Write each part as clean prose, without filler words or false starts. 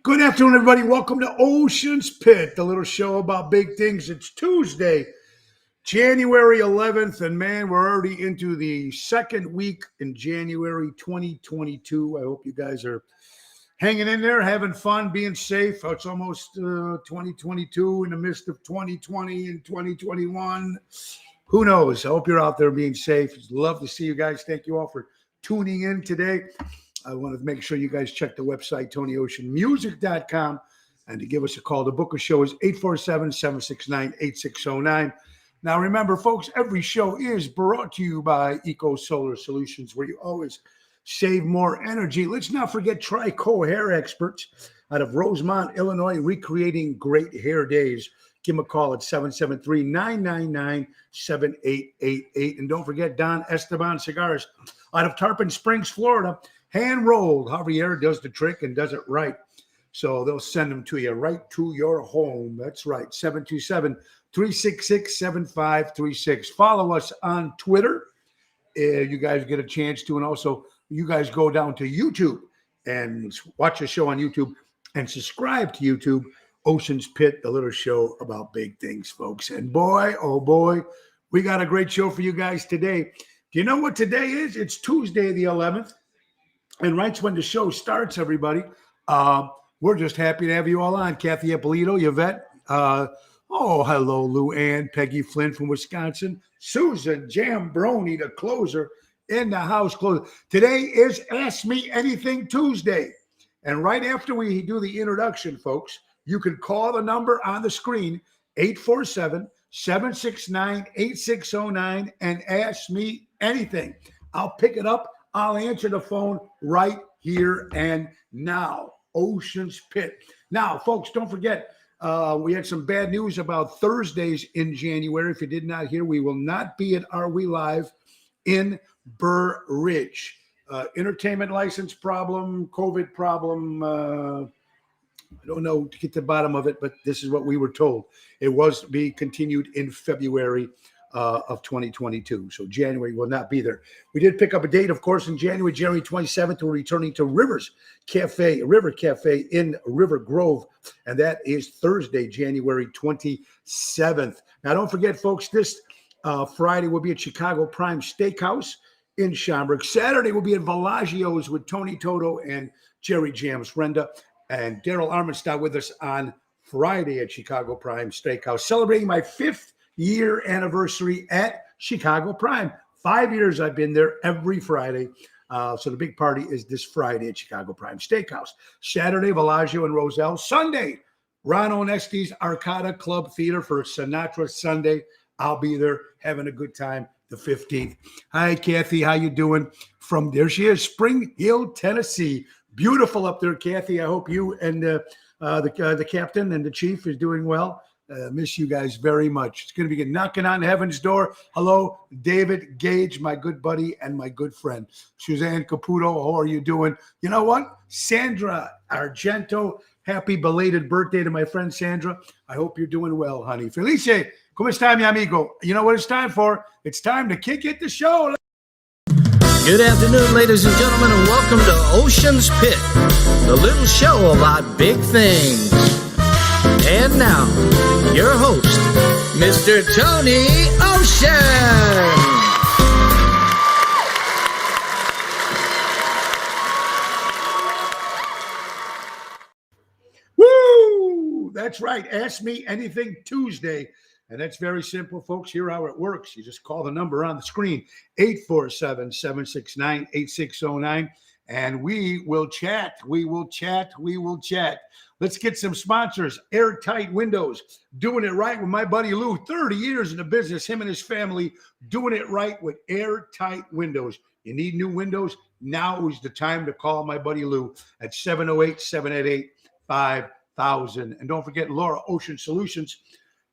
Good afternoon, everybody. Welcome to Ocean's Pit, the little show about big things. It's Tuesday, January 11th, and man, we're already into the second week in January 2022. I hope you guys are hanging in there, having fun, being safe. It's almost 2022 in the midst of 2020 and 2021. Who knows? I hope you're out there being safe. Love to see you guys. Thank you all for tuning in today. I want to make sure you guys check the website, TonyOceanMusic.com, and to give us a call. The book of show is 847-769-8609. Now, remember, folks, every show is brought to you by Eco Solar Solutions, where you always save more energy. Let's not forget Trico Hair Experts out of Rosemont, Illinois, recreating great hair days. Give them a call at 773-999-7888. And don't forget Don Esteban Cigars out of Tarpon Springs, Florida. Hand-rolled. Javier does the trick and does it right. So they'll send them to you right to your home. That's right, 727-366-7536. Follow us on Twitter. You guys get a chance to. And also, you guys go down to YouTube and watch the show on YouTube and subscribe to YouTube. Ocean's Pit, the little show about big things, folks. And boy, oh boy, we got a great show for you guys today. Do you know what today is? It's Tuesday the 11th. And right when the show starts, everybody, we're just happy to have you all on. Kathy Ippolito, Yvette. Hello, Lou Ann, Peggy Flynn from Wisconsin. Susan Jambroni, the closer in the house. Today is Ask Me Anything Tuesday. And right after we do the introduction, folks, you can call the number on the screen, 847-769-8609, and ask me anything. I'll pick it up. I'll answer the phone right here and now. Ocean's Pit. Now, folks, don't forget, we had some bad news about Thursdays in January. If you did not hear, we will not be at Are We Live in Burr Ridge. Entertainment license problem, COVID problem. I don't know to get to the bottom of it, but this is what we were told. It was to be continued in February of 2022. So January will not be there. We did pick up a date, of course, in January 27th. We're returning to River Cafe in River Grove. And that is Thursday, January 27th. Now, don't forget, folks, this Friday we'll be at Chicago Prime Steakhouse in Schaumburg. Saturday we'll be at Villaggio's with Tony Toto and Jerry Jams Renda. And Daryl Armenstadt with us on Friday at Chicago Prime Steakhouse, celebrating my 5th year anniversary at Chicago Prime. 5 years I've been there every Friday. So the big party is this Friday at Chicago Prime Steakhouse. Saturday, Villaggio and Roselle. Sunday, Ron Onesti's Arcada Club Theater for Sinatra Sunday. I'll be there having a good time the 15th. Hi, Kathy. How you doing? From there she is, Spring Hill, Tennessee. Beautiful up there, Kathy. I hope you and the captain and the chief is doing well. Miss you guys very much. It's going to be knocking on heaven's door. Hello, David Gage, my good buddy and my good friend. Suzanne Caputo, how are you doing? You know what? Sandra Argento, happy belated birthday to my friend Sandra. I hope you're doing well, honey. Felice, ¿cómo está, mi amigo? You know what it's time for? It's time to kick it the show. Good afternoon, ladies and gentlemen, and welcome to Ocean's Pit, the little show about big things. And now, your host, Mr. Tony Ocean. Woo! That's right. Ask Me Anything Tuesday. And that's very simple, folks. Here's how it works. You just call the number on the screen, 847-769-8609, and we will chat. We will chat. Let's get some sponsors. Airtight Windows, doing it right with my buddy Lou. 30 years in the business, him and his family doing it right with Airtight Windows. You need new windows? Now is the time to call my buddy Lou at 708-788-5000. And don't forget Laura Ocean Solutions,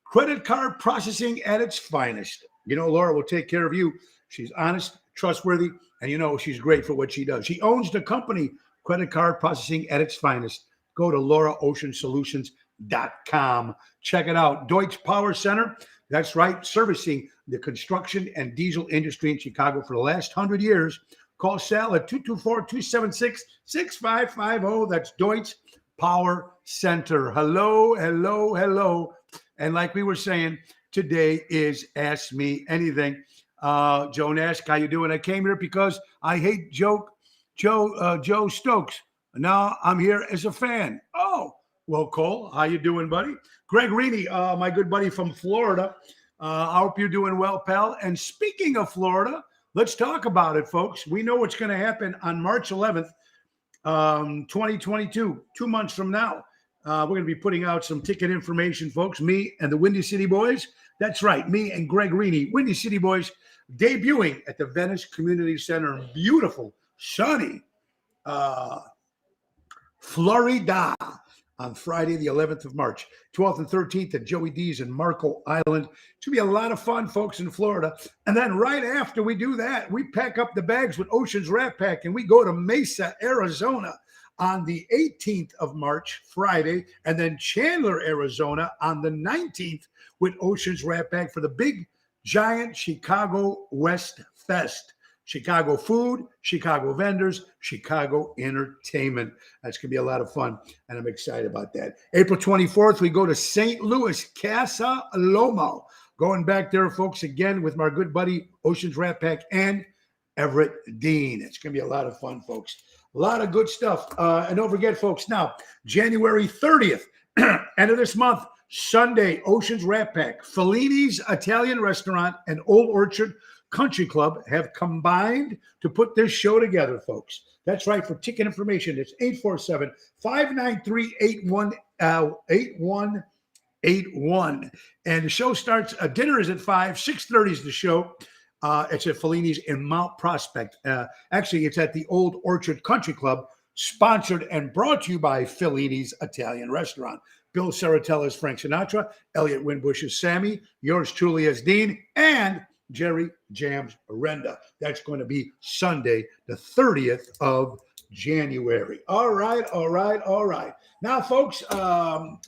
credit card processing at its finest. You know, Laura will take care of you. She's honest, trustworthy, and you know she's great for what she does. She owns the company, Credit Card Processing at its finest. Go to lauraoceansolutions.com. Check it out. Deutsche Power Center, that's right, servicing the construction and diesel industry in Chicago for the last 100 years. Call Sal at 224-276-6550. That's Deutsche Power Center. Hello, hello, hello. And like we were saying, today is Ask Me Anything. Joe Nash, how you doing? I came here because I hate Joe Stokes. Now I'm here as a fan. Oh, well, Cole, how you doing, buddy? Greg Reedy, my good buddy from Florida. I hope you're doing well, pal. And speaking of Florida, let's talk about it, folks. We know what's going to happen on March 11th, 2022, 2 months from now. We're going to be putting out some ticket information, folks. Me and the Windy City Boys. That's right. Me and Greg Reedy, Windy City Boys, debuting at the Venice Community Center in beautiful, sunny Florida on Friday, the 11th of March, 12th and 13th at Joey D's in Marco Island. It's going to be a lot of fun, folks, in Florida. And then right after we do that, we pack up the bags with Ocean's Rat Pack and we go to Mesa, Arizona on the 18th of March, Friday, and then Chandler, Arizona on the 19th with Ocean's Rat Pack for the big, giant Chicago West Fest. Chicago food, Chicago vendors, Chicago entertainment. That's going to be a lot of fun, and I'm excited about that. April 24th, we go to St. Louis, Casa Loma. Going back there, folks, again with my good buddy, Ocean's Rat Pack and Everett Dean. It's going to be a lot of fun, folks. A lot of good stuff. And don't forget, folks, now, January 30th, end of this month, Sunday, Ocean's Rat Pack, Fellini's Italian Restaurant, and Old Orchard Country Club have combined to put this show together, folks. That's right. For ticket information, it's 847-593-8181. And the show starts, dinner is at 5, 6:30 is the show. It's at Fellini's in Mount Prospect. Actually, it's at the Old Orchard Country Club, sponsored and brought to you by Fellini's Italian Restaurant. Bill Saratella's Frank Sinatra, Elliot Winbush's Sammy, yours truly as Dean, and Jerry Jams Arenda. That's going to be Sunday, the 30th of January. All right. Now, folks,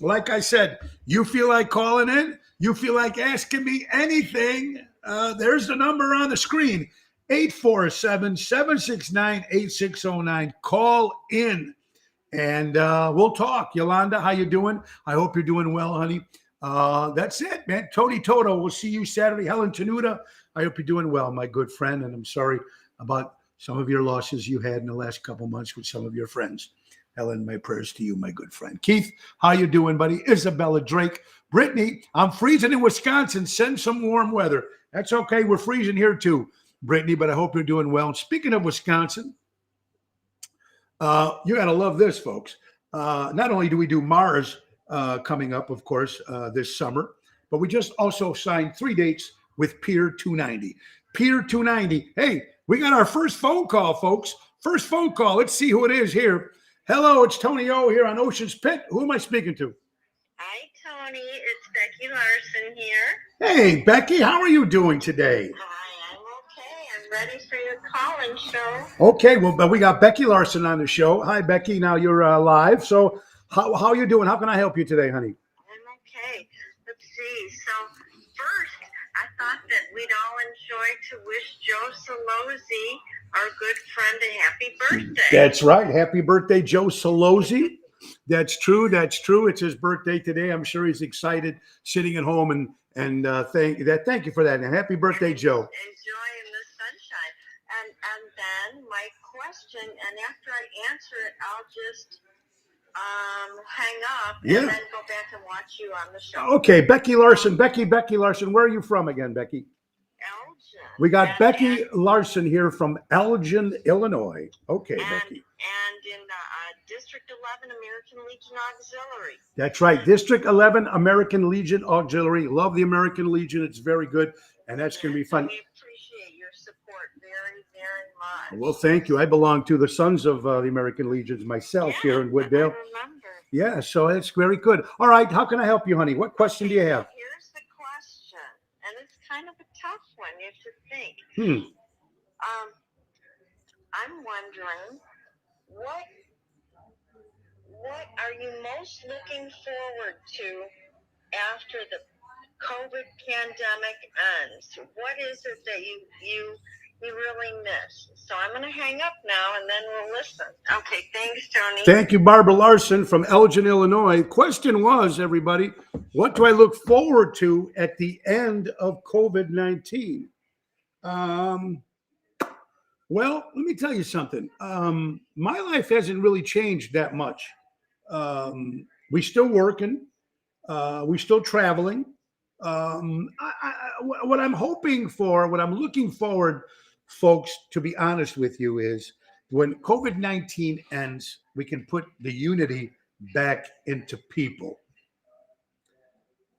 like I said, you feel like calling in? You feel like asking me anything? There's the number on the screen, 847-769-8609. Call in, and we'll talk. Yolanda, how you doing? I hope you're doing well, honey. That's it, man. Tony Toto, we'll see you Saturday. Helen Tenuta, I hope you're doing well, my good friend, and I'm sorry about some of your losses you had in the last couple months with some of your friends. Helen, my prayers to you, my good friend. Keith, how you doing, buddy? Isabella Drake. Brittany, I'm freezing in Wisconsin. Send some warm weather. That's okay. We're freezing here too, Brittany, but I hope you're doing well. And speaking of Wisconsin, you got to love this, folks. Not only do we do Mars coming up, of course, this summer, but we just also signed 3 dates with Pier 290. Pier 290. Hey, we got our first phone call, folks. First phone call. Let's see who it is here. Hello, it's Tony O here on Ocean's Pit. Who am I speaking to? Hi, Tony. It's Becky Larson here. Hey, Becky, how are you doing today? Hi, I'm okay. I'm ready for your call-in show. Okay, well, but we got Becky Larson on the show. Hi, Becky. Now you're live. So how are you doing? How can I help you today, honey? I'm okay. Let's see. So first, I thought that we'd all enjoy to wish Joe Solozzi, our good friend, a happy birthday. That's right. Happy birthday, Joe Solozzi. That's true. It's his birthday today. I'm sure he's excited, sitting at home and thank you for that. And happy birthday, Joe. Enjoying the sunshine. And then my question, and after I answer it, I'll just hang up and then go back and watch you on the show. Okay, Becky Larson. Becky Larson. Where are you from again, Becky? Elgin. We got Becky Larson here from Elgin, Illinois. Okay, Becky. And in District 11 American Legion Auxiliary. That's right. District 11 American Legion Auxiliary. Love the American Legion. It's very good. And that's going to be fun. We appreciate your support very, very much. Well, thank you. I belong to the Sons of the American Legions myself here in Wooddale. I remember. Yeah, so it's very good. All right. How can I help you, honey? What question do you have? Here's the question. And it's kind of a tough one, you should think. I'm wondering, what are you most looking forward to after the COVID pandemic ends? What is it that you you really miss. So I'm going to hang up now, and then we'll listen. Okay, thanks, Tony. Thank you, Barbara Larson from Elgin, Illinois. Question was, everybody, what do I look forward to at the end of COVID-19? Well, let me tell you something. My life hasn't really changed that much. We still working. We still traveling. What I'm hoping for, what I'm looking forward, folks, to be honest with you, is when COVID-19 ends, we can put the unity back into people.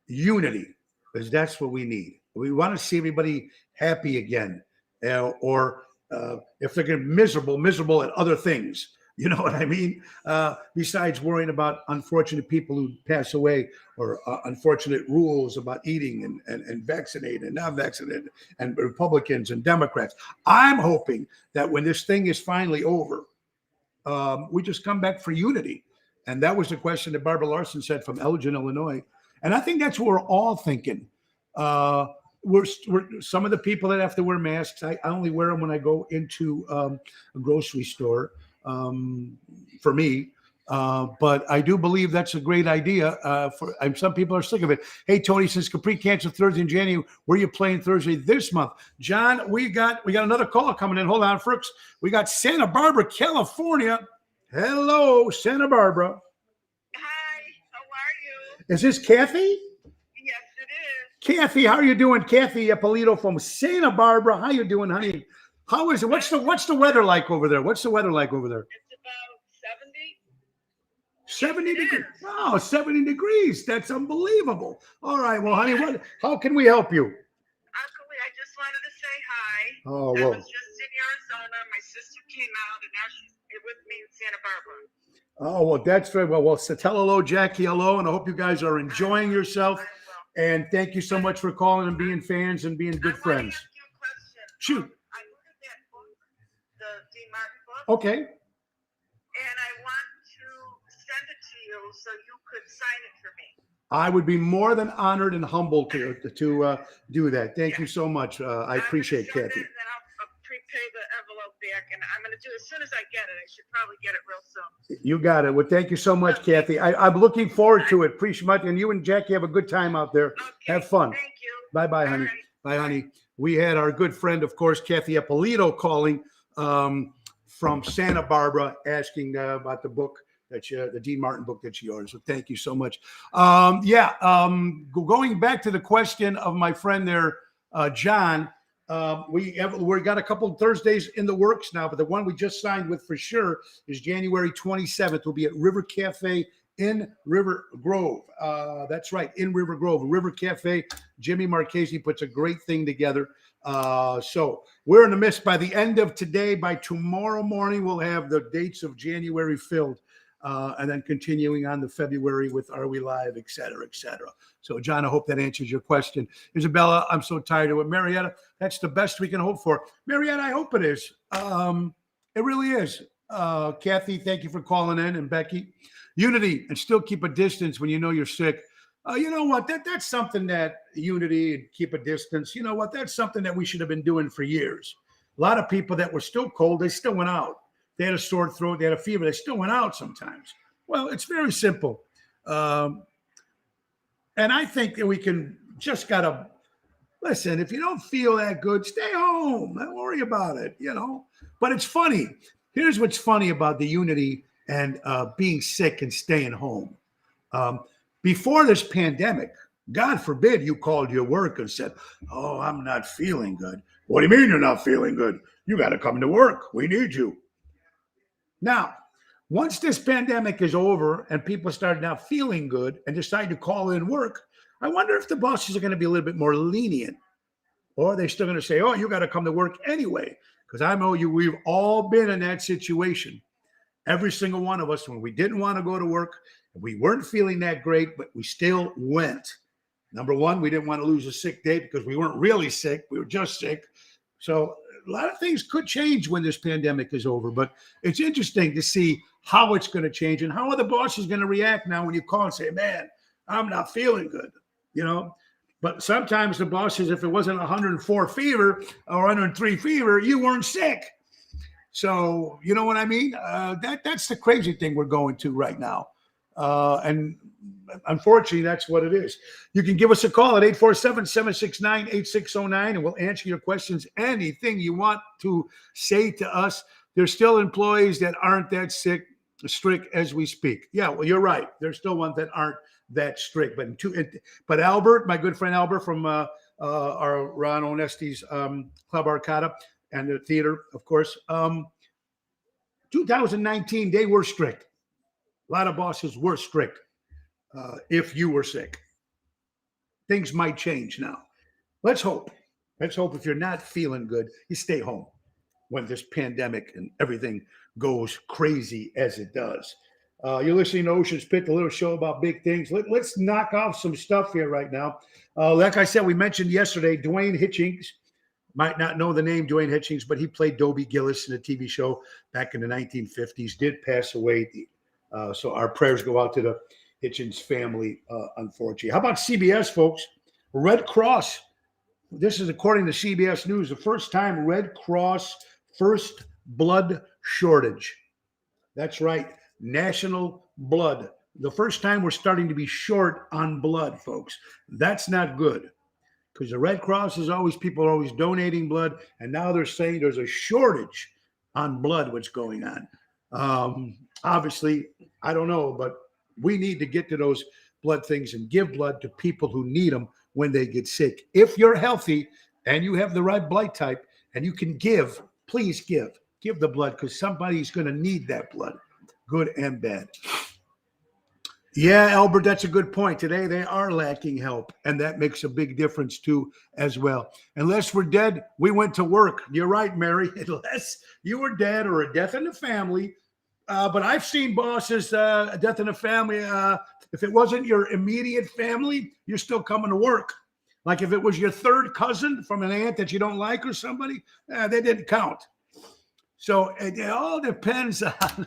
Unity, because that's what we need. We want to see everybody happy again, or if they're getting miserable at other things. You know what I mean? Besides worrying about unfortunate people who pass away, or unfortunate rules about eating and vaccinated and not vaccinated, and Republicans and Democrats. I'm hoping that when this thing is finally over, we just come back for unity. And that was the question that Barbara Larson said from Elgin, Illinois. And I think that's what we're all thinking. We're some of the people that have to wear masks. I only wear them when I go into a grocery store. For me, but I do believe that's a great idea. Some people are sick of it. Hey, Tony, since Capri canceled Thursday in January, where are you playing Thursday this month? John, we got another call coming in. Hold on, folks. We got Santa Barbara, California. Hello, Santa Barbara. Hi, how are you? Is this Kathy? Yes, it is. Kathy, how are you doing? Kathy Ippolito from Santa Barbara. How you doing, honey? How is it? What's the weather like over there? What's the weather like over there? It's about 70 70. degrees. Oh, 70 degrees. That's unbelievable. All right. Well, honey, how can we help you? Actually, I just wanted to say hi. Oh, I well. was just in Arizona. My sister came out, and now she's with me in Santa Barbara. Oh, well, that's very well. Well, so tell hello, Jackie, hello, and I hope you guys are enjoying yourself. And thank you so much for calling and being fans and being good friends. I want to ask you a question. Shoot. I ordered that book, the D. Martin book. Okay. And I want to send it to you so you could sign it for me. I would be more than honored and humbled to do that. Thank you so much. I appreciate it, Kathy. And then I'll prepay the envelope back, and I'm going to do it as soon as I get it. I should probably get it real soon. You got it. Well, thank you so much, Kathy. I'm looking forward to it. Appreciate it. And you and Jackie have a good time out there. Okay, Have fun. Thank you. Bye-bye, honey. All right. Bye, honey. We had our good friend, of course, Kathy Ippolito calling from Santa Barbara, asking about the book the Dean Martin book that she ordered. So thank you so much. Going back to the question of my friend there, John, we got a couple of Thursdays in the works now, but the one we just signed with for sure is January 27th. We'll be at River Cafe in River Grove. That's right, in River Grove. River Cafe. Jimmy Marchese puts a great thing together. So we're in the midst. By the end of today, by tomorrow morning, we'll have the dates of January filled. And then continuing on to February with Are We Live, et cetera, et cetera. So, John, I hope that answers your question. Isabella, I'm so tired of it. Marietta, that's the best we can hope for. Marietta, I hope it is. It really is. Kathy, thank you for calling in. And Becky, unity and still keep a distance when you know you're sick. You know what? That's something that unity and keep a distance. You know what? That's something that we should have been doing for years. A lot of people that were still cold, they still went out. They had a sore throat, they had a fever, they still went out sometimes. Well, it's very simple. And I think that we can just got to listen. If you don't feel that good, stay home. Don't worry about it, you know. But it's funny. Here's what's funny about the unity and being sick and staying home. Before this pandemic, God forbid you called your work and said, "Oh, I'm not feeling good." What do you mean you're not feeling good? You got to come to work. We need you. Now, once this pandemic is over and people start now feeling good and decide to call in work, I wonder if the bosses are going to be a little bit more lenient, or are they still going to say, "Oh, you got to come to work anyway"? Because I know we've all been in that situation. Every single one of us, when we didn't want to go to work, we weren't feeling that great, but we still went. Number one, we didn't want to lose a sick day because we weren't really sick. We were just sick. So a lot of things could change when this pandemic is over, but it's interesting to see how it's going to change and how are the bosses going to react now when you call and say, "Man, I'm not feeling good." You know, But sometimes the boss says if it wasn't 104 fever or 103 fever, you weren't sick. So you know what I mean? That's the crazy thing we're going to right now. And unfortunately, that's what it is. You can give us a call at 847-769-8609, and we'll answer your questions. Anything you want to say to us. There's still employees that aren't that strict as we speak. Yeah, well, you're right. There's still ones that aren't that strict. But Albert, my good friend Albert from our Ron Onesti's Club Arcata and the theater, of course, 2019, they were strict. A lot of bosses were strict. If you were sick, things might change now. Let's hope. Let's hope if you're not feeling good, you stay home when this pandemic and everything goes crazy as it does. You're listening to Ocean's Pit, the little show about big things. Let's knock off some stuff here right now. Like I said, we mentioned yesterday, Dwayne Hitchings. Might not know the name Dwayne Hitchings, but he played Dobie Gillis in a TV show back in the 1950s, did pass away. So our prayers go out to the Hitchens family, unfortunately. How about CBS, folks? Red Cross. This is according to CBS News, the first time Red Cross first blood shortage. That's right, national blood. The first time we're starting to be short on blood, folks. That's not good. Because the Red Cross is always, people are always donating blood, and now they're saying there's a shortage on blood, what's going on. Obviously, I don't know, but we need to get to those blood things and give blood to people who need them when they get sick. If you're healthy and you have the right blood type and you can give, please give the blood, because somebody's going to need that blood, good and bad. Yeah, Albert, that's a good point. Today, they are lacking help, and that makes a big difference, too, as well. Unless we're dead, we went to work. You're right, Mary. Unless you were dead or a death in the family. But I've seen bosses, a death in the family. If it wasn't your immediate family, you're still coming to work. Like if it was your third cousin from an aunt that you don't like or somebody, they didn't count. So it all depends on...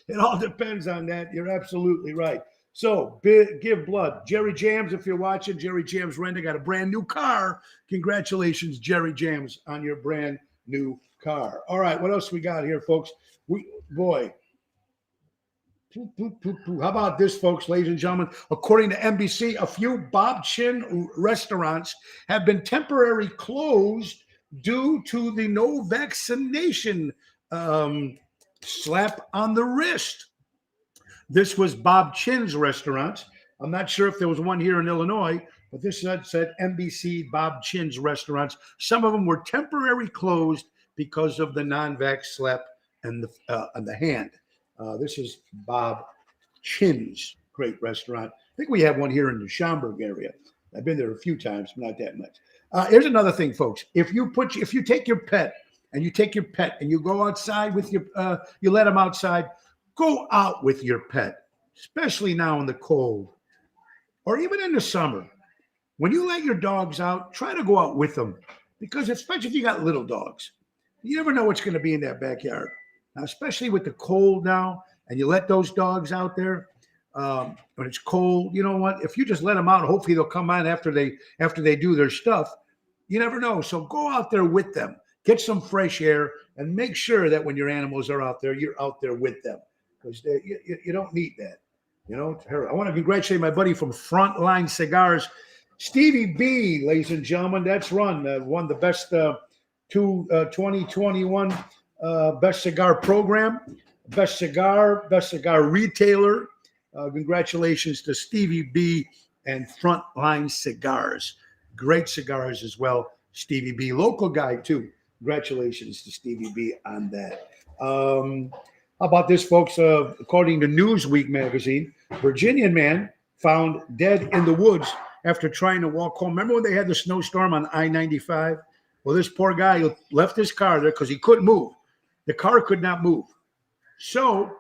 It all depends on that. You're absolutely right. So give blood. Jerry Jams, if you're watching, Jerry Jams Renda got a brand new car. Congratulations, Jerry Jams, on your brand new car. All right, what else we got here, folks? How about this, folks, ladies and gentlemen? According to NBC, a few Bob Chin restaurants have been temporarily closed due to the no vaccination slap on the wrist. This was Bob Chin's restaurant. I'm not sure if there was one here in Illinois, but this said NBC Bob Chin's restaurants. Some of them were temporarily closed because of the non-vax slap and the hand. This is Bob Chin's great restaurant. I think we have one here in the Schaumburg area. I've been there a few times, but not that much. Here's another thing, folks. If you take your pet and you go outside with you let them outside, go out with your pet, especially now in the cold or even in the summer. When you let your dogs out, try to go out with them, because especially if you got little dogs, you never know what's going to be in that backyard. Now, especially with the cold now, and you let those dogs out there when it's cold, you know what? If you just let them out, hopefully they'll come on after they do their stuff. You never know. So go out there with them. Get some fresh air, and make sure that when your animals are out there, you're out there with them, because you don't need that. You know, I want to congratulate my buddy from Frontline Cigars, Stevie B, ladies and gentlemen. That's won the best 2021 best cigar program, best cigar retailer. Congratulations to Stevie B and Frontline Cigars. Great cigars as well, Stevie B. Local guy, too. Congratulations to Stevie B on that. How about this, folks? According to Newsweek magazine, Virginian man found dead in the woods after trying to walk home. Remember when they had the snowstorm on I-95? Well, this poor guy left his car there because he couldn't move. The car could not move. So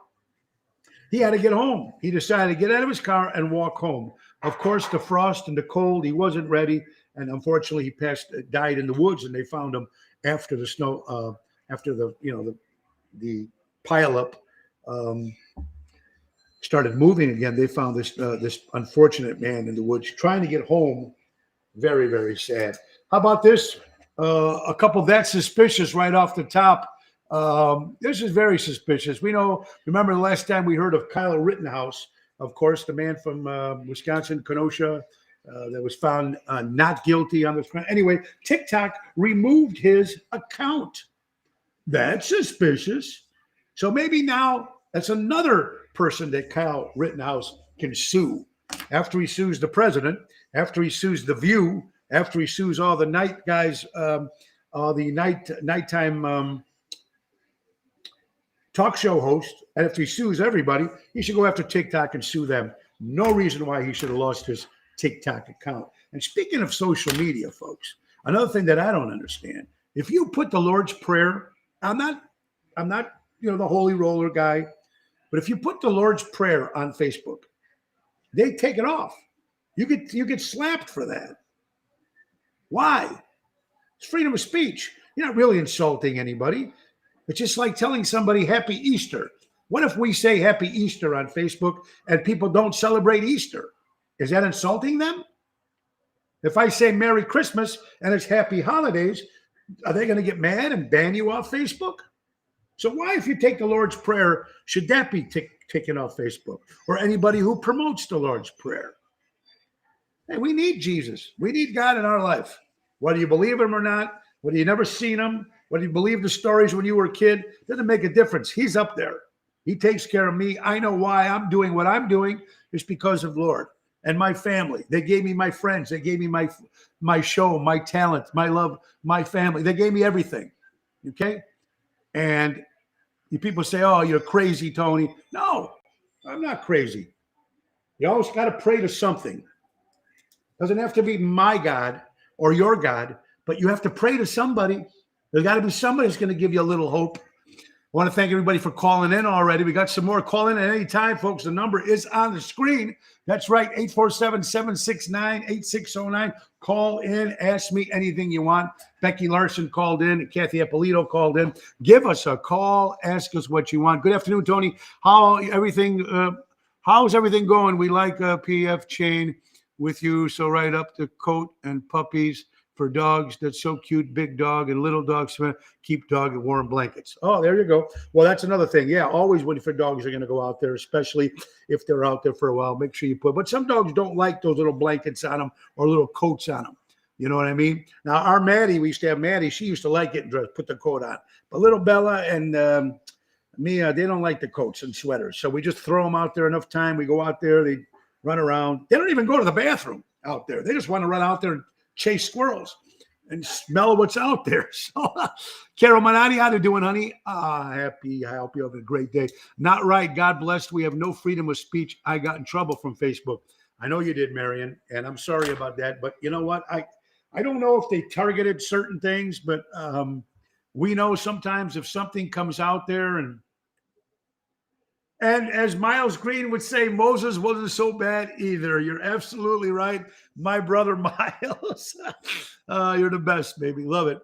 he had to get home. He decided to get out of his car and walk home. Of course, the frost and the cold, he wasn't ready. And unfortunately, he died in the woods, and they found him after the snow, after the pileup started moving again. They found this unfortunate man in the woods trying to get home Very, very sad. How about this? A couple that's suspicious right off the top. This is very suspicious. Remember the last time we heard of Kyle Rittenhouse, of course, the man from Wisconsin, Kenosha, that was found not guilty on this crime. Anyway, TikTok removed his account. That's suspicious. So maybe now that's another person that Kyle Rittenhouse can sue. After he sues the president, after he sues The View, after he sues all the night guys, all the nighttime talk show hosts, and if he sues everybody, he should go after TikTok and sue them. No reason why he should have lost his TikTok account. And speaking of social media, folks, another thing that I don't understand, if you put the Lord's Prayer, I'm not, the holy roller guy, but if you put the Lord's Prayer on Facebook, they take it off. You get slapped for that. Why? It's freedom of speech. You're not really insulting anybody. It's just like telling somebody Happy Easter. What if we say Happy Easter on Facebook and people don't celebrate Easter? Is that insulting them? If I say Merry Christmas and it's Happy Holidays, are they going to get mad and ban you off Facebook? So why, if you take the Lord's Prayer, should that be taken off Facebook? Or anybody who promotes the Lord's Prayer? Hey, we need Jesus. We need God in our life. Whether you believe him or not, whether you never seen him, whether you believe the stories when you were a kid, doesn't make a difference. He's up there. He takes care of me. I know why I'm doing what I'm doing is because of the Lord and my family. They gave me my friends. They gave me my show, my talent, my love, my family. They gave me everything. Okay? And people say, oh, you're crazy, Tony. No, I'm not crazy. You always got to pray to something. Doesn't have to be my God or your God, but you have to pray to somebody. There's got to be somebody who's going to give you a little hope. I want to thank everybody for calling in already. We got some more. Call in at any time, folks. The number is on the screen. That's right, 847-769-8609. Call in. Ask me anything you want. Becky Larson called in. Kathy Ippolito called in. Give us a call. Ask us what you want. Good afternoon, Tony. How's everything going? We like a PF chain with you. So right up to coat and puppies for dogs. That's so cute. Big dog and little dogs. Keep dog in warm blankets. Oh, there you go. Well, that's another thing. Yeah, always when for dogs are going to go out there, especially if they're out there for a while, make sure you put. But some dogs don't like those little blankets on them or little coats on them. You know what I mean? Now, our Maddie, we used to have Maddie. She used to like getting dressed, put the coat on. But little Bella and Mia, they don't like the coats and sweaters. So we just throw them out there enough time. We go out there. They run around. They don't even go to the bathroom out there. They just want to run out there and chase squirrels and smell what's out there. So, Carol Manati, how you doing, honey? Happy. I hope you have a great day. Not right. God bless. We have no freedom of speech. I got in trouble from Facebook. I know you did, Marion, and I'm sorry about that. But you know what? I don't know if they targeted certain things, but we know sometimes if something comes out there and as Miles Green would say, Moses wasn't so bad either. You're absolutely right. My brother, Miles. You're the best, baby. Love it.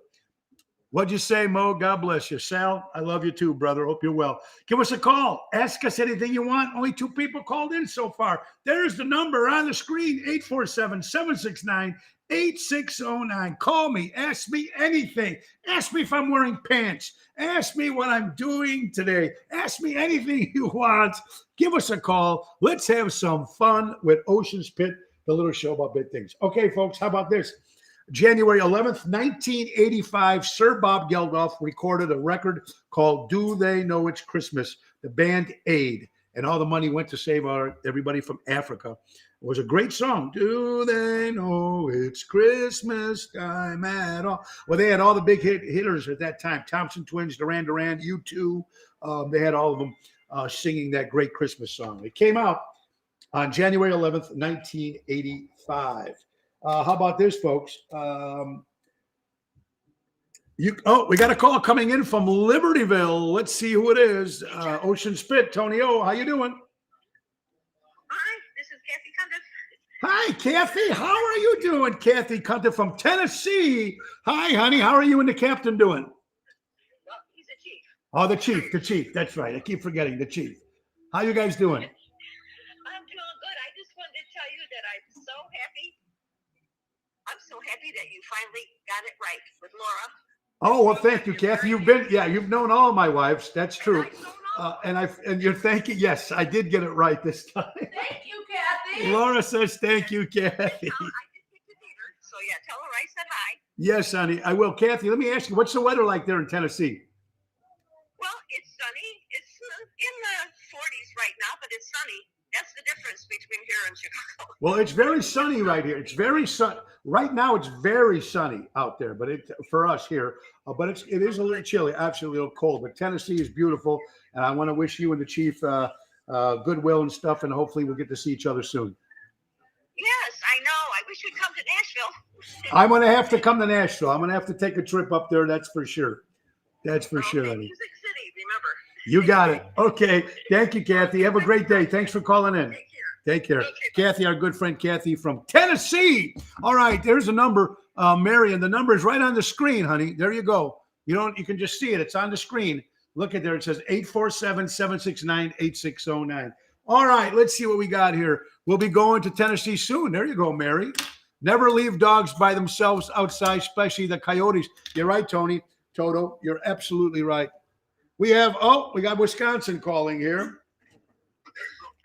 What'd you say, Mo? God bless you. Sal, I love you too, brother. Hope you're well. Give us a call. Ask us anything you want. Only 2 people called in so far. There's the number on the screen, 847-769-8609. Call me. Ask me anything. Ask me if I'm wearing pants. Ask me what I'm doing today. Ask me anything you want. Give us a call. Let's have some fun with Ocean's Pit, the little show about big things. Okay, folks, how about this? January 11th, 1985, Sir Bob Geldof recorded a record called Do They Know It's Christmas, the band Aid, and all the money went to save everybody from Africa. It was a great song. Do they know it's Christmas time at all? Well, they had all the big hitters at that time. Thompson Twins, Duran Duran, U2. They had all of them singing that great Christmas song. It came out on January 11th, 1985. How about this, folks? We got a call coming in from Libertyville. Let's see who it is. Ocean Spit, Tony O. How you doing? Hi, this is Kathy Cundiff. Hi, Kathy. How are you doing, Kathy Cundiff from Tennessee? Hi, honey. How are you and the captain doing? Well, he's a chief. Oh, the chief. That's right. I keep forgetting the chief. How you guys doing? I'm doing good. I just wanted to tell you that I'm so happy. I'm finally got it right with Laura. Oh, well, thank you, Kathy. You've known all my wives. That's true. And you're thanking. Yes, I did get it right this time. Thank you, Kathy. Laura says, thank you, Kathy. I did get to meet her, so yeah, tell her I said hi. Yes, honey, I will. Kathy, let me ask you, what's the weather like there in Tennessee? Well, it's sunny. It's in the 40s right now, but it's sunny. That's the difference between here and Chicago. Well, it's very sunny right here. It's very sun. Right now, it's very sunny out there, but for us here. But it is a little chilly, absolutely a little cold. But Tennessee is beautiful, and I want to wish you and the chief goodwill and stuff, and hopefully we'll get to see each other soon. Yes, I know. I wish you'd come to Nashville. I'm going to have to come to Nashville. I'm going to have to take a trip up there. That's for sure. That's for sure, honey. Music City, remember. You got it. Okay. Thank you, Kathy. Have a great day. Thanks for calling in. Take care. Okay, Kathy, our good friend Kathy from Tennessee. All right. There's a number, Marion. The number is right on the screen, honey. There you go. You can just see it. It's on the screen. Look at there. It says 847-769-8609. All right. Let's see what we got here. We'll be going to Tennessee soon. There you go, Mary. Never leave dogs by themselves outside, especially the coyotes. You're right, Tony. Toto, you're absolutely right. We got Wisconsin calling here.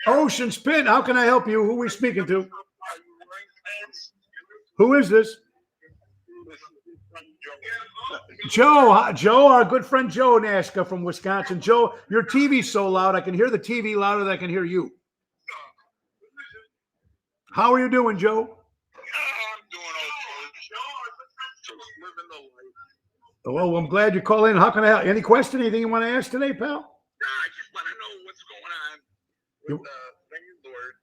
Ocean's Pit. How can I help you? Who are we speaking to? Who is this? Joe, our good friend Joe Nashka from Wisconsin. Joe, your TV's so loud. I can hear the TV louder than I can hear you. How are you doing, Joe? I'm doing okay. Living the life. Well, I'm glad you called in. How can I help? Any question? Anything you want to ask today, pal? I just want to know what's going on with the landlord.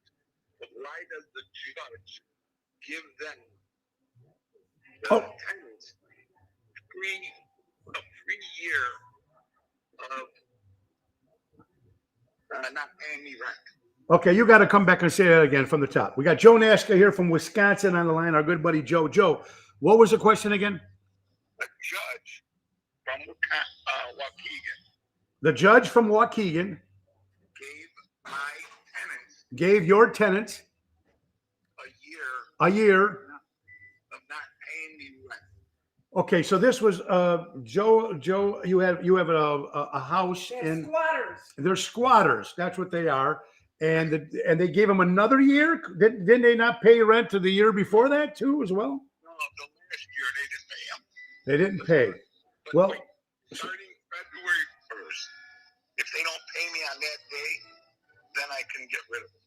But why does the judge give them the tenants a free year of not paying me rent? Okay, you got to come back and say that again from the top. We got Joe Nashka here from Wisconsin on the line, our good buddy Joe. Joe, what was the question again? The judge from Waukegan. The judge from Waukegan gave your tenants a year of not paying me rent. Okay, so this was Joe. You have a house in Squatters. They're squatters. That's what they are, and they gave them another year. Didn't they not pay rent to the year before that too, as well? No, the last year they didn't pay them. They didn't pay. But Well, starting February 1st, if they don't pay me on that day, then I can get rid of them.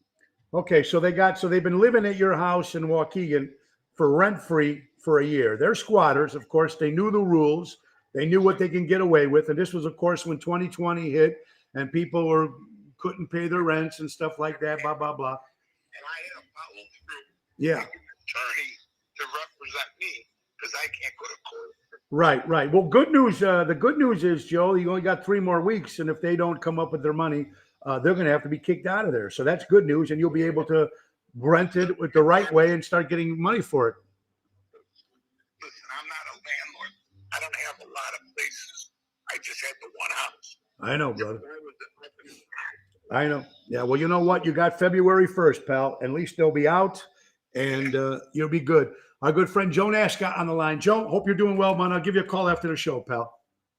okay, so they've been living at your house in Waukegan for rent-free for a year. They're squatters, of course. They knew the rules. They knew what they can get away with. And this was, of course, when 2020 hit and people couldn't pay their rents and stuff like that, blah, blah, blah. And I had to follow through. Yeah. An attorney to represent me because I can't go to court. Right. Well, good news. The good news is, Joe, you only got 3 more weeks. And if they don't come up with their money, they're going to have to be kicked out of there. So that's good news. And you'll be able to rent it with the right way and start getting money for it. Listen, I'm not a landlord. I don't have a lot of places. I just had the one house. I know, brother. I know. Yeah. Well, you know what? You got February 1st, pal. At least they'll be out and you'll be good. Our good friend Joe Nashka on the line. Joe, hope you're doing well, man. I'll give you a call after the show, pal.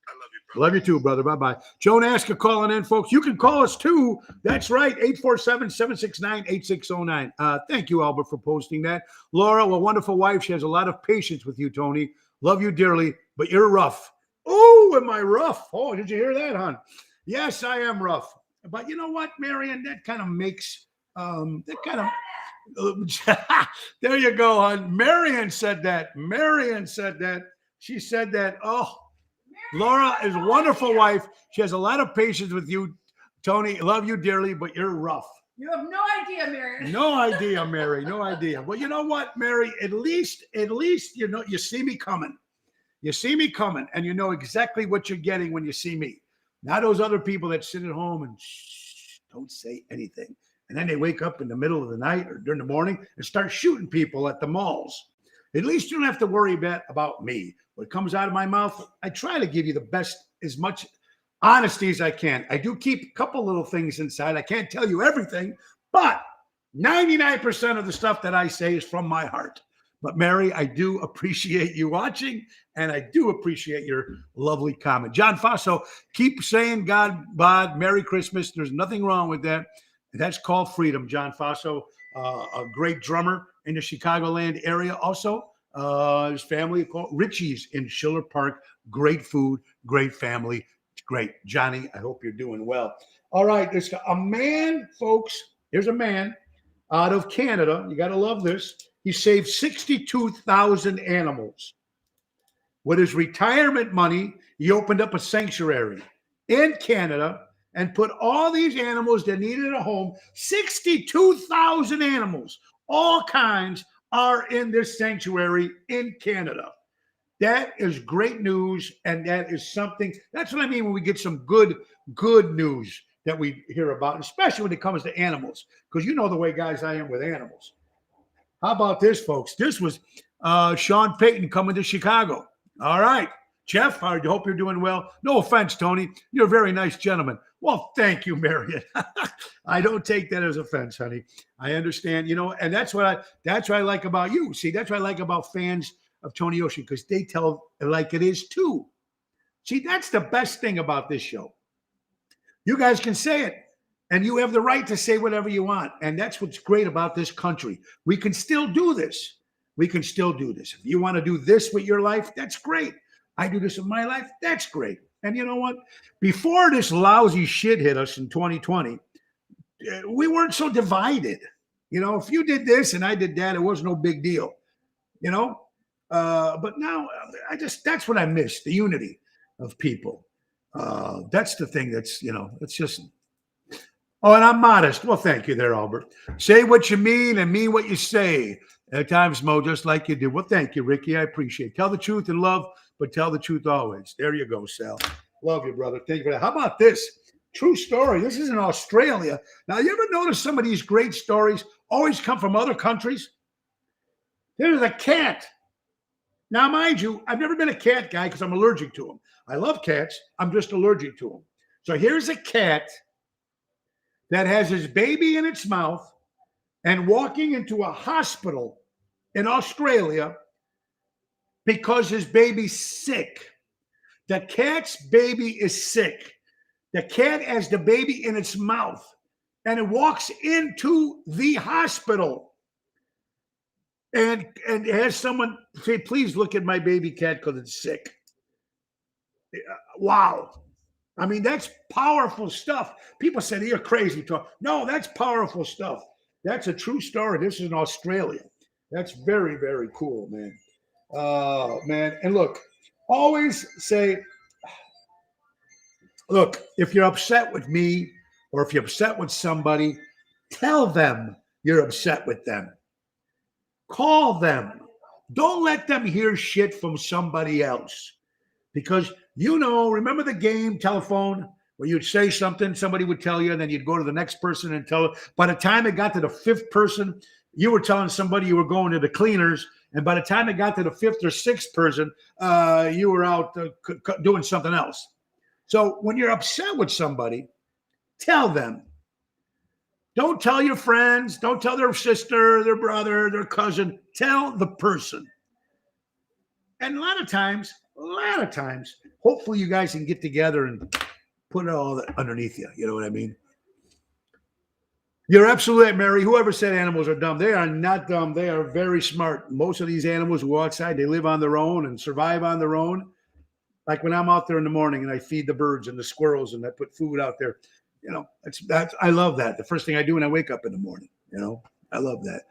I love you, brother. Love you too, brother. Bye-bye. Joe Nashka calling in, folks. You can call us too. That's right. 847-769-8609. Thank you, Albert, for posting that. Laura, a wonderful wife. She has a lot of patience with you, Tony. Love you dearly, but you're rough. Oh, am I rough? Oh, did you hear that, hon? Yes, I am rough. But you know what, Marion? That kind of makes there you go, hon. Marion said that. She said that. Oh, Laura is a wonderful wife. She has a lot of patience with you, Tony. Love you dearly, but you're rough. You have no idea, Mary. No idea, Mary. No idea. Well, you know what, Mary? At least you know you see me coming. You see me coming, and you know exactly what you're getting when you see me. Not those other people that sit at home and don't say anything. And then they wake up in the middle of the night or during the morning and start shooting people at the malls. At least you don't have to worry about me. What comes out of my mouth, I try to give you the best, as much honesty as I can. I do keep a couple little things inside. I can't tell you everything, but 99% of the stuff that I say is from my heart. But Mary, I do appreciate you watching, and I do appreciate your lovely comment. John Faso, keep saying God, Merry Christmas. There's nothing wrong with that. That's called freedom. John Faso, a great drummer in the Chicagoland area. Also, his family called Richie's in Schiller Park. Great food, great family. It's great. Johnny, I hope you're doing well. All right, there's a man, folks. Here's a man out of Canada. You got to love this. He saved 62,000 animals. With his retirement money, he opened up a sanctuary in Canada and put all these animals that needed a home. 62,000 animals, all kinds, are in this sanctuary in Canada. That is great news, and that is something. That's what I mean when we get some good news that we hear about, especially when it comes to animals, because you know the way guys I am with animals. How about this, folks? This was Sean Payton coming to Chicago. All right. Jeff, I hope you're doing well. No offense, Tony. You're a very nice gentleman. Well, thank you, Marion. I don't take that as offense, honey. I understand, and that's what I like about you. See, that's what I like about fans of Tony Ocean, because they tell it like it is too. See, that's the best thing about this show. You guys can say it. And you have the right to say whatever you want. And that's what's great about this country. We can still do this. If you want to do this with your life, that's great. I do this with my life, that's great. And you know what? Before this lousy shit hit us in 2020, we weren't so divided. If you did this and I did that, it was no big deal. But now that's what I miss, the unity of people. That's the thing that's, it's just... Oh, and I'm modest. Well, thank you there, Albert. Say what you mean and mean what you say. At times, Mo, just like you do. Well, thank you, Ricky. I appreciate it. Tell the truth in love, but tell the truth always. There you go, Sal. Love you, brother. Thank you for that. How about this? True story. This is in Australia. Now, you ever notice some of these great stories always come from other countries? There's a cat. Now, mind you, I've never been a cat guy because I'm allergic to them. I love cats. I'm just allergic to them. So here's a cat that has his baby in its mouth and walking into a hospital in Australia because his baby's sick. The cat's baby is sick. The cat has the baby in its mouth and it walks into the hospital and has someone say, please look at my baby cat because it's sick. Wow. I mean, that's powerful stuff. People say, you're crazy, Todd. No, that's powerful stuff. That's a true story. This is in Australia. That's very, very cool, man. Man. And look, always say, look, if you're upset with me or if you're upset with somebody, tell them you're upset with them. Call them. Don't let them hear shit from somebody else. Because, remember the game telephone where you'd say something, somebody would tell you, and then you'd go to the next person and tell it. By the time it got to the fifth person, you were telling somebody you were going to the cleaners. And by the time it got to the fifth or sixth person, you were out doing something else. So when you're upset with somebody, tell them. Don't tell your friends. Don't tell their sister, their brother, their cousin. Tell the person. And a lot of times, hopefully you guys can get together and put it all underneath you. You know what I mean? You're absolutely right, Mary. Whoever said animals are dumb, they are not dumb. They are very smart. Most of these animals who go outside, they live on their own and survive on their own. Like when I'm out there in the morning and I feed the birds and the squirrels and I put food out there, that's I love that. The first thing I do when I wake up in the morning, I love that.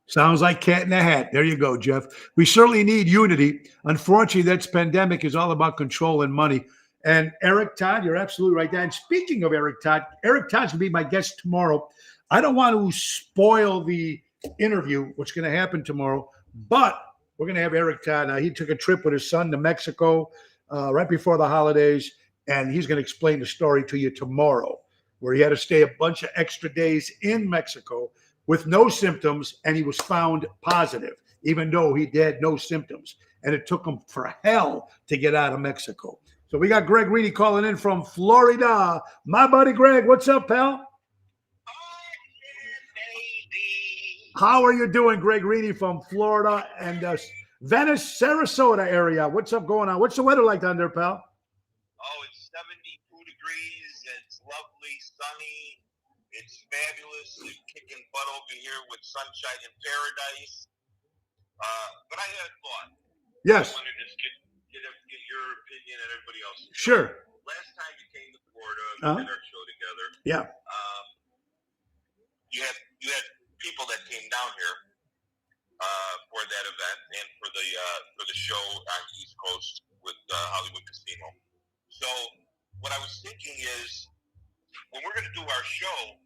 Sounds like cat in a hat. There you go, Jeff. We certainly need unity. Unfortunately, this pandemic is all about control and money. And Eric Todd, you're absolutely right there. And speaking of Eric Todd's going to be my guest tomorrow. I don't want to spoil the interview, what's going to happen tomorrow, but we're going to have Eric Todd. Now, he took a trip with his son to Mexico right before the holidays, and he's going to explain the story to you tomorrow, where he had to stay a bunch of extra days in Mexico with no symptoms, and he was found positive, even though he had no symptoms. And it took him for hell to get out of Mexico. So we got Greg Reedy calling in from Florida. My buddy Greg, what's up, pal? How are you doing, Greg Reedy from Florida and Venice, Sarasota area? What's up going on? What's the weather like down there, pal? Oh, it's 72 degrees. It's lovely, sunny. It's fabulous. It's kicking butt over here with sunshine in paradise. But I had a thought. Yes. I wanted to get your opinion and everybody else's. Sure. Last time you came to Florida, we did our show together. Yeah. You had people that came down here for that event and for the show on the East Coast with Hollywood Casino. So what I was thinking is, when we're going to do our show,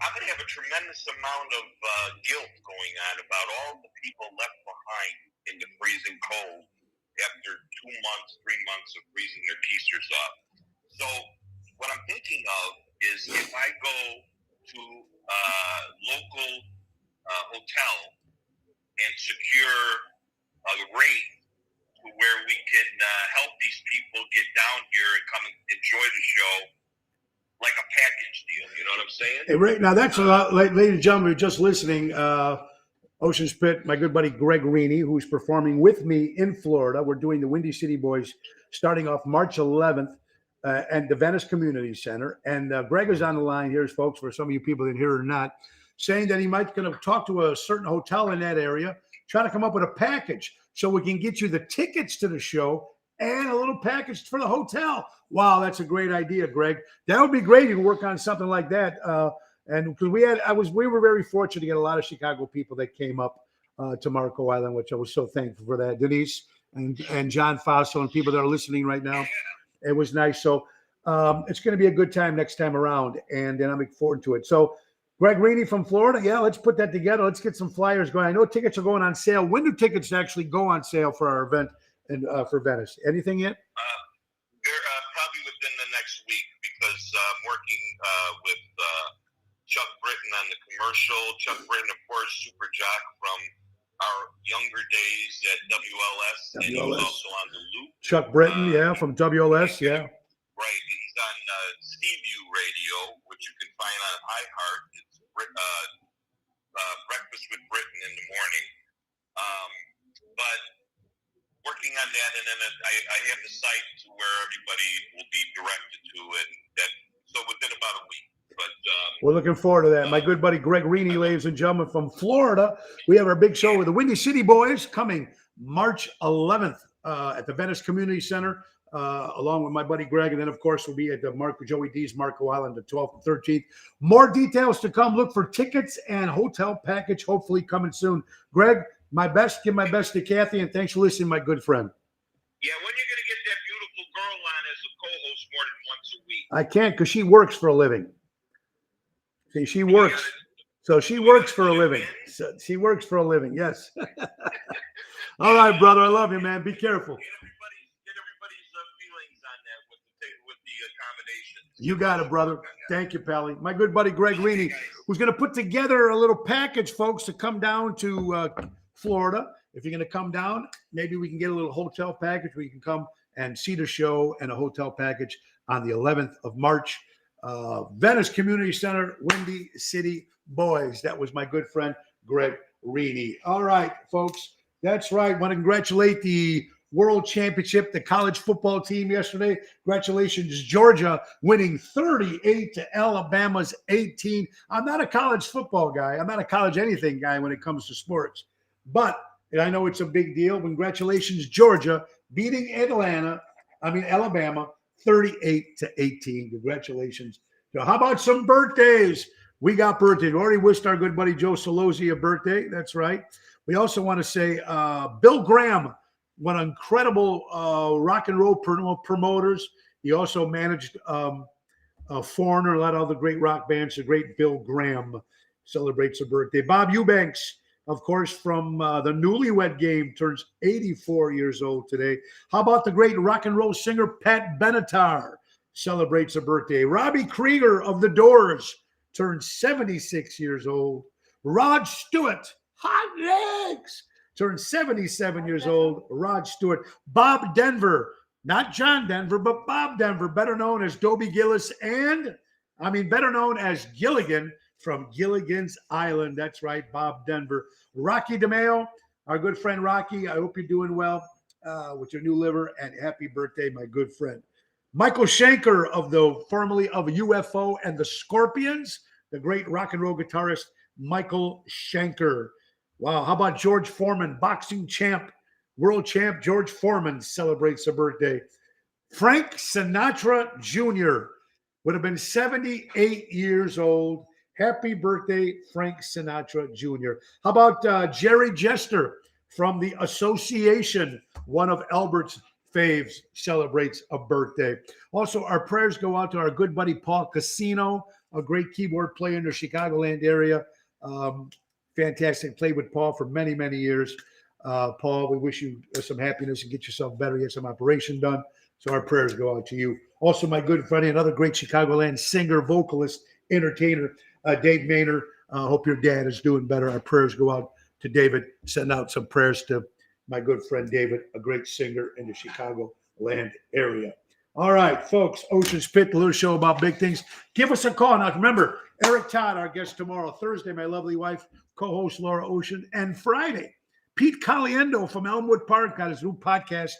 I'm going to have a tremendous amount of guilt going on about all the people left behind in the freezing cold after 2 months, 3 months of freezing their keisters off. So what I'm thinking of is, if I go to a local hotel and secure a rate to where we can help these people get down here and come and enjoy the show, like a package deal. You know what I'm saying? Hey, right now, that's a lot, ladies and gentlemen, we're just listening. Ocean's Pit, my good buddy Greg Reedy, who's performing with me in Florida. We're doing the Windy City Boys starting off March 11th at the Venice Community Center. And Greg is on the line here, folks, for some of you people that hear it or not, saying that he might going to talk to a certain hotel in that area, try to come up with a package so we can get you the tickets to the show and a little package for the hotel. Wow, that's a great idea, Greg. That would be great. You can work on something like that. And because we were very fortunate to get a lot of Chicago people that came up to Marco Island, which I was so thankful for that. Denise and John Faso and people that are listening right now. It was nice. So it's going to be a good time next time around, and I'm looking forward to it. So Greg Reedy from Florida, yeah, let's put that together. Let's get some flyers going. I know tickets are going on sale. When do tickets actually go on sale for our event and for Venice? Anything yet? They're probably within the next week, because I'm working with Chuck Britton on the commercial. Chuck Britton, of course, super jock from our younger days at WLS. And he was also on the Loop. Chuck Britton, from WLS, yeah. Right. He's on Seaview Radio, which you can find on iHeart. It's Breakfast with Britton in the morning. But working on that, and then I have the site to where everybody will be directed to it. So within about a week. But we're looking forward to that. My good buddy Greg Reedy, ladies and gentlemen, from Florida. We have our big show with the Windy City Boys coming March 11th at the Venice Community Center, along with my buddy Greg. And then, of course, we'll be at the Joey D's Marco Island the 12th and 13th. More details to come. Look for tickets and hotel package, hopefully coming soon. Greg, give my best to Kathy, and thanks for listening, my good friend. Yeah, when are you going to get that beautiful girl on as a co-host more than once a week? I can't, because she works for a living. See, she works. So she works for a living. So she works for a living, yes. All right, brother. I love you, man. Be careful. Get everybody's feelings on that with the accommodations. You got it, brother. Thank you, Pally. My good buddy Greg Reedy, who's going to put together a little package, folks, to come down to Florida. If you're going to come down, maybe we can get a little hotel package where you can come and see the show, and a hotel package on the 11th of March. Venice Community Center, Windy City Boys. That was my good friend, Greg Reedy. All right, folks. That's right. I want to congratulate the World Championship, the college football team yesterday. Congratulations, Georgia, winning 38 to Alabama's 18. I'm not a college football guy. I'm not a college anything guy when it comes to sports. But I know it's a big deal. Congratulations, Georgia, beating Alabama, 38 to 18. Congratulations. So how about some birthdays? We got birthdays. We already wished our good buddy Joe Solozzi a birthday. That's right. We also want to say Bill Graham, one incredible rock and roll promoters. He also managed Foreigner, a lot of other great rock bands. The great Bill Graham celebrates a birthday. Bob Eubanks, of course, from the Newlywed Game, turns 84 years old today. How about the great rock and roll singer Pat Benatar celebrates a birthday. Robbie Krieger of The Doors turns 76 years old. Rod Stewart, hot legs, turns 77 years old. Rod Stewart. Bob Denver, not John Denver, but Bob Denver, better known as Dobie Gillis better known as Gilligan from Gilligan's Island. That's right, Bob Denver. Rocky DeMeo, our good friend Rocky. I hope you're doing well with your new liver, and happy birthday, my good friend. Michael Schenker formerly of UFO and the Scorpions, the great rock and roll guitarist Michael Schenker. Wow, how about George Foreman, boxing champ, world champ George Foreman celebrates a birthday. Frank Sinatra Jr. would have been 78 years old. Happy birthday, Frank Sinatra Jr. How about Jerry Jester from the Association, one of Albert's faves, celebrates a birthday. Also, our prayers go out to our good buddy Paul Casino, a great keyboard player in the Chicagoland area. Fantastic. Played with Paul for many, many years. Paul, we wish you some happiness and get yourself better, get some operation done. So our prayers go out to you. Also, my good friend, another great Chicagoland singer, vocalist, entertainer, Dave Maynard. Hope your dad is doing better. Our prayers go out to David. Send out some prayers to my good friend David, a great singer in the Chicagoland area. All right, folks, Ocean's Pit, the little show about big things. Give us a call. Now, remember, Eric Todd, our guest tomorrow. Thursday, my lovely wife, co-host Laura Ocean. And Friday, Pete Caliendo from Elmwood Park got his new podcast,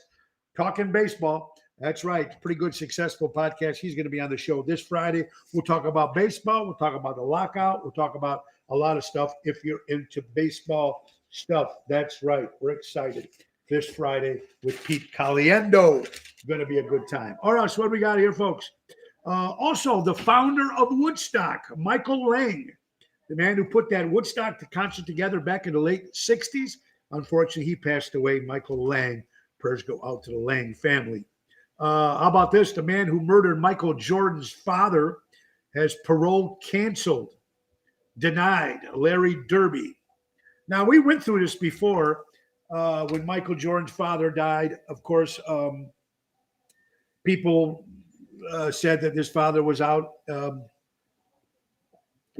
Talking Baseball. That's right. Pretty good, successful podcast. He's going to be on the show this Friday. We'll talk about baseball. We'll talk about the lockout. We'll talk about a lot of stuff if you're into baseball stuff. That's right. We're excited. This Friday with Pete Caliendo. Going to be a good time. All right, so what do we got here, folks? Also, the founder of Woodstock, Michael Lang, the man who put that Woodstock concert together back in the late 60s. Unfortunately, he passed away, Michael Lang. Prayers go out to the Lang family. How about this? The man who murdered Michael Jordan's father has parole canceled, denied. Larry Derby. Now, we went through this before when Michael Jordan's father died. Of course, people said that his father was out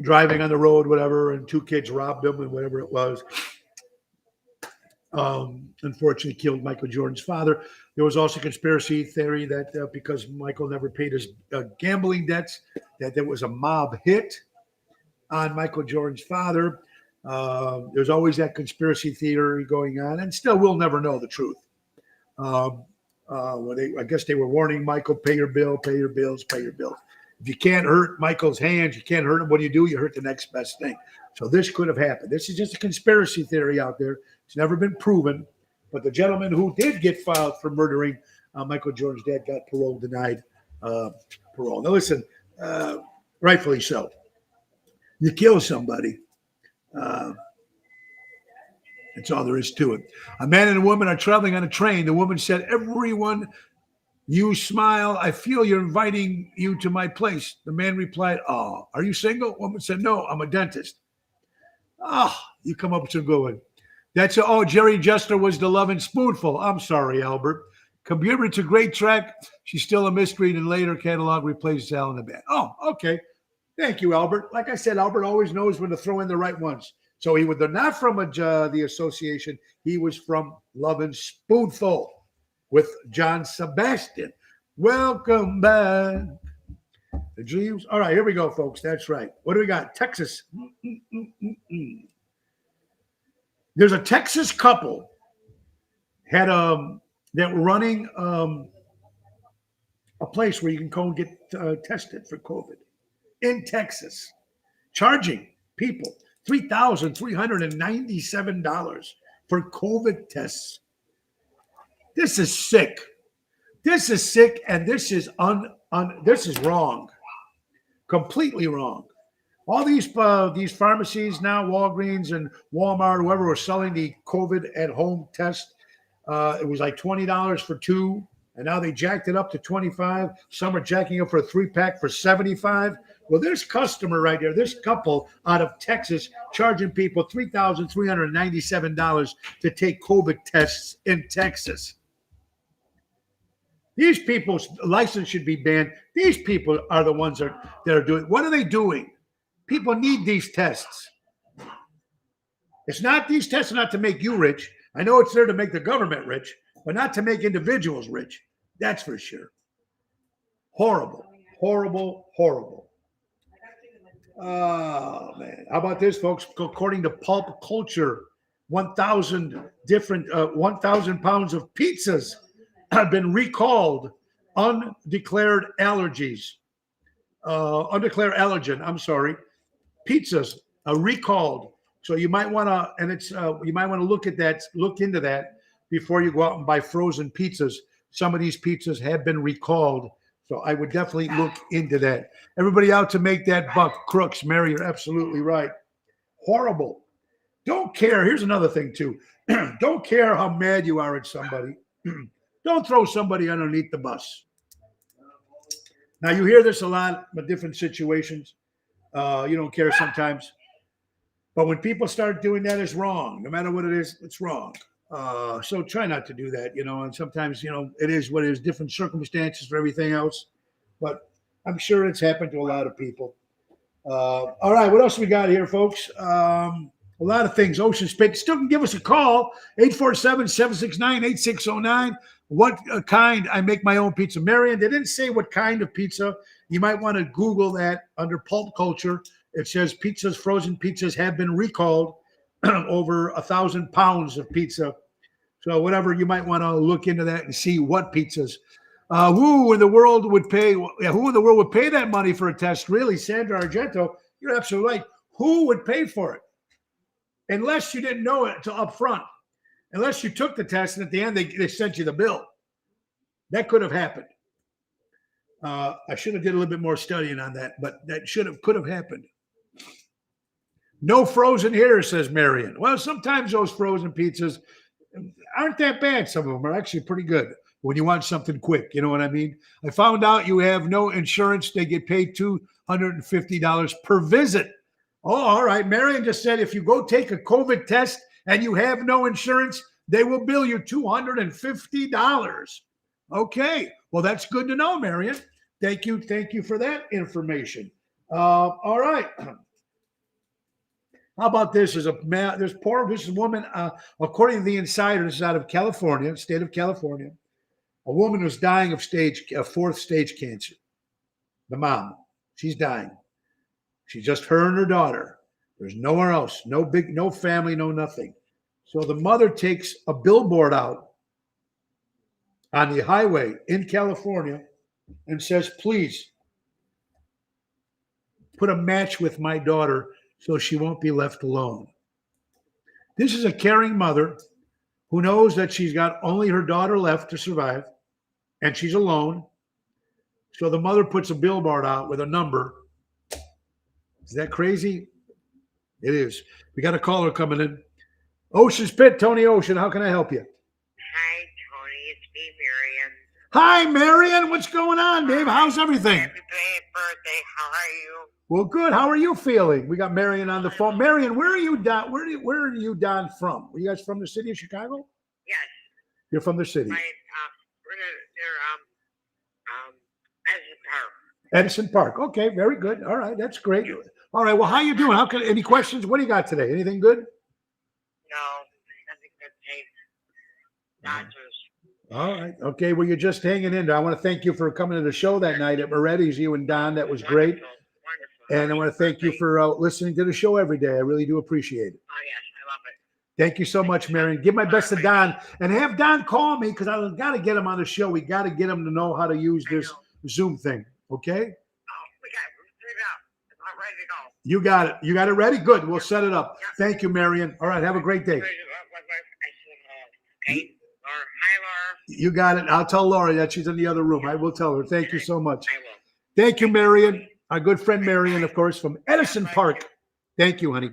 driving on the road, whatever, and two kids robbed him and whatever it was. Unfortunately, killed Michael Jordan's father. There was also conspiracy theory that because Michael never paid his gambling debts, that there was a mob hit on Michael Jordan's father. There's always that conspiracy theory going on, and still we'll never know the truth. I guess they were warning Michael, pay your bill, pay your bills, pay your bills. If you can't hurt Michael's hands, you can't hurt him. What do? You hurt the next best thing. So this could have happened. This is just a conspiracy theory out there. It's never been proven. But the gentleman who did get filed for murdering Michael Jordan's dad got parole denied. Parole. Now listen, rightfully so. You kill somebody. That's all there is to it. A man and a woman are traveling on a train. The woman said, "Everyone, you smile. I feel you're inviting you to my place." The man replied, "Oh, are you single?" Woman said, "No, I'm a dentist." Oh, you come up with some good one. That's Jerry Jester was the Lovin' Spoonful. I'm sorry, Albert. Computer, it's a great track. She's still a mystery, and later catalog replaces Al in the band. Oh, okay. Thank you, Albert. Like I said, Albert always knows when to throw in the right ones. So he was not from the association. He was from Lovin' Spoonful with John Sebastian. Welcome back. The dreams. All right, here we go, folks. That's right. What do we got? Texas. There's a Texas couple had that were running a place where you can go and get tested for COVID in Texas, charging people $3,397 for COVID tests. This is sick. This is sick, and this is this is wrong, completely wrong. All these pharmacies now, Walgreens and Walmart, whoever, were selling the COVID at home test. It was like $20 for two, and now they jacked it up to $25. Some are jacking up for a 3-pack for $75. Well, this customer right there, this couple out of Texas, charging people $3,397 to take COVID tests in Texas. These people's license should be banned. These people are the ones that are doing. What are they doing? People need these tests. It's not, these tests are not to make you rich. I know it's there to make the government rich, but not to make individuals rich. That's for sure. Horrible, horrible, horrible. Oh, man. How about this, folks? According to Pulp Culture, 1,000 pounds of pizzas have been recalled. Undeclared allergen. I'm sorry. Pizzas are recalled. So you might want to, and it's you might want to look into that before you go out and buy frozen pizzas. Some of these pizzas have been recalled. So I would definitely look into that. Everybody out to make that buck. Crooks, Mary, you're absolutely right. Horrible. Don't care. Here's another thing, too. Don't care how mad you are at somebody. Don't throw somebody underneath the bus. Now, you hear this a lot in different situations. You don't care sometimes. But when people start doing that, it's wrong. No matter what it is, it's wrong. So try not to do that, and sometimes, it is what it is, different circumstances for everything else. But I'm sure it's happened to a lot of people. All right, what else we got here, folks? A lot of things. Ocean Spit. Still can give us a call, 847-769-8609. What kind? I make my own pizza. Marion, they didn't say what kind of pizza. You might want to Google that under Pulp Culture. It says frozen pizzas have been recalled. Over 1,000 pounds of pizza. So whatever, you might want to look into that and see what pizzas. Who in the world would pay that money for a test? Really, Sandra Argento, you're absolutely right. Who would pay for it? Unless you didn't know it until up front. Unless you took the test and at the end they sent you the bill. That could have happened. I should have did a little bit more studying on that, but that could have happened. No frozen here, says Marion. Well, sometimes those frozen pizzas aren't that bad. Some of them are actually pretty good when you want something quick. You know what I mean? I found out you have no insurance. They get paid $250 per visit. Oh, all right. Marion just said if you go take a COVID test and you have no insurance, they will bill you $250. Okay. Well, that's good to know, Marion. Thank you. Thank you for that information. All right. How about this? This woman, according to the Insider, this is out of California, state of California. A woman was dying of fourth stage cancer. The mom, she's dying. She's just her and her daughter. There's nowhere else, no family, no nothing. So the mother takes a billboard out on the highway in California and says, please put a match with my daughter so she won't be left alone. This is a caring mother who knows that she's got only her daughter left to survive, and she's alone. So the mother puts a billboard out with a number. Is that crazy? It is. We got a caller coming in. Ocean Spit, Tony Ocean. How can I help you? Hi, Tony. It's me, Marion. Hi, Marion. What's going on, babe? How's everything? Happy birthday. How are you? Well, good. How are you feeling? We got Marion on the phone. Marion, where are you down? Where are you down from? Are you guys from the city of Chicago? Yes. You're from the city. We're Edison Park. Edison Park. Okay, very good. All right, that's great. All right. Well, how you doing? Any questions? What do you got today? Anything good? No, nothing good. Doctors. All right. Okay. Well, you're just hanging in there. I want to thank you for coming to the show that night at Moretti's, you and Don. That was great. Wonderful. And I want to thank you for listening to the show every day. I really do appreciate it. Oh, yes. I love it. Thank you so much, Marion. Give my best to Don and have Don call me because I got to get him on the show. We got to get him to know how to use this Zoom thing. Okay? Oh, we got it up. I'm ready to go. You got it. You got it ready? Good. We'll set it up. Thank you, Marion. All right. Have a great day. Okay. Hi, Laura. You got it. I'll tell Laura that she's in the other room. I will tell her. Thank you so much. I will. Thank you, Marion. Our good friend Marion, of course, from Edison Park. Thank you, honey.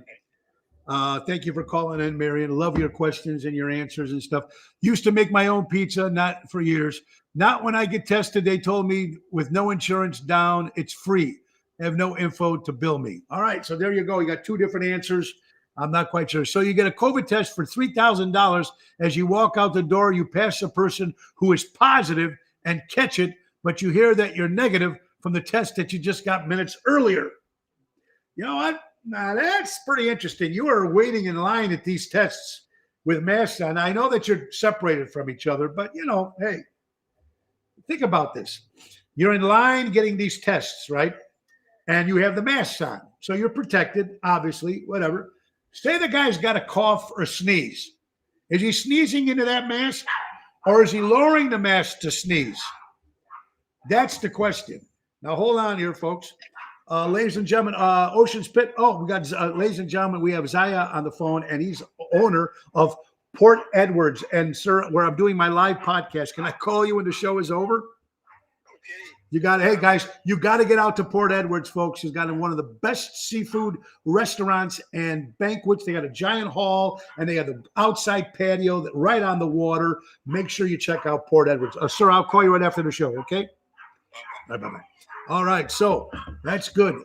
Thank you for calling in, Marion. Love your questions and your answers and stuff. Used to make my own pizza, not for years. Not when I get tested. They told me with no insurance down, it's free. I have no info to bill me. All right, so there you go. You got two different answers. I'm not quite sure. So you get a COVID test for $3,000. As you walk out the door, you pass a person who is positive and catch it, but you hear that you're negative from the test that you just got minutes earlier. You know what? Now that's pretty interesting. You are waiting in line at these tests with masks on. I know that you're separated from each other, but hey, think about this. You're in line getting these tests, right? And you have the masks on. So you're protected, obviously, whatever. Say the guy's got a cough or sneeze. Is he sneezing into that mask or is he lowering the mask to sneeze? That's the question. Now, hold on here, folks. Ladies and gentlemen, Ocean's Pit. Oh, we got, ladies and gentlemen, we have Zaya on the phone, and he's owner of Port Edwards. And, sir, where I'm doing my live podcast, can I call you when the show is over? Okay. You got, hey, guys, you got to get out to Port Edwards, folks. He's got one of the best seafood restaurants and banquets. They got a giant hall, and they have the outside patio that right on the water. Make sure you check out Port Edwards. Sir, I'll call you right after the show, okay? Bye-bye. All right, so that's good.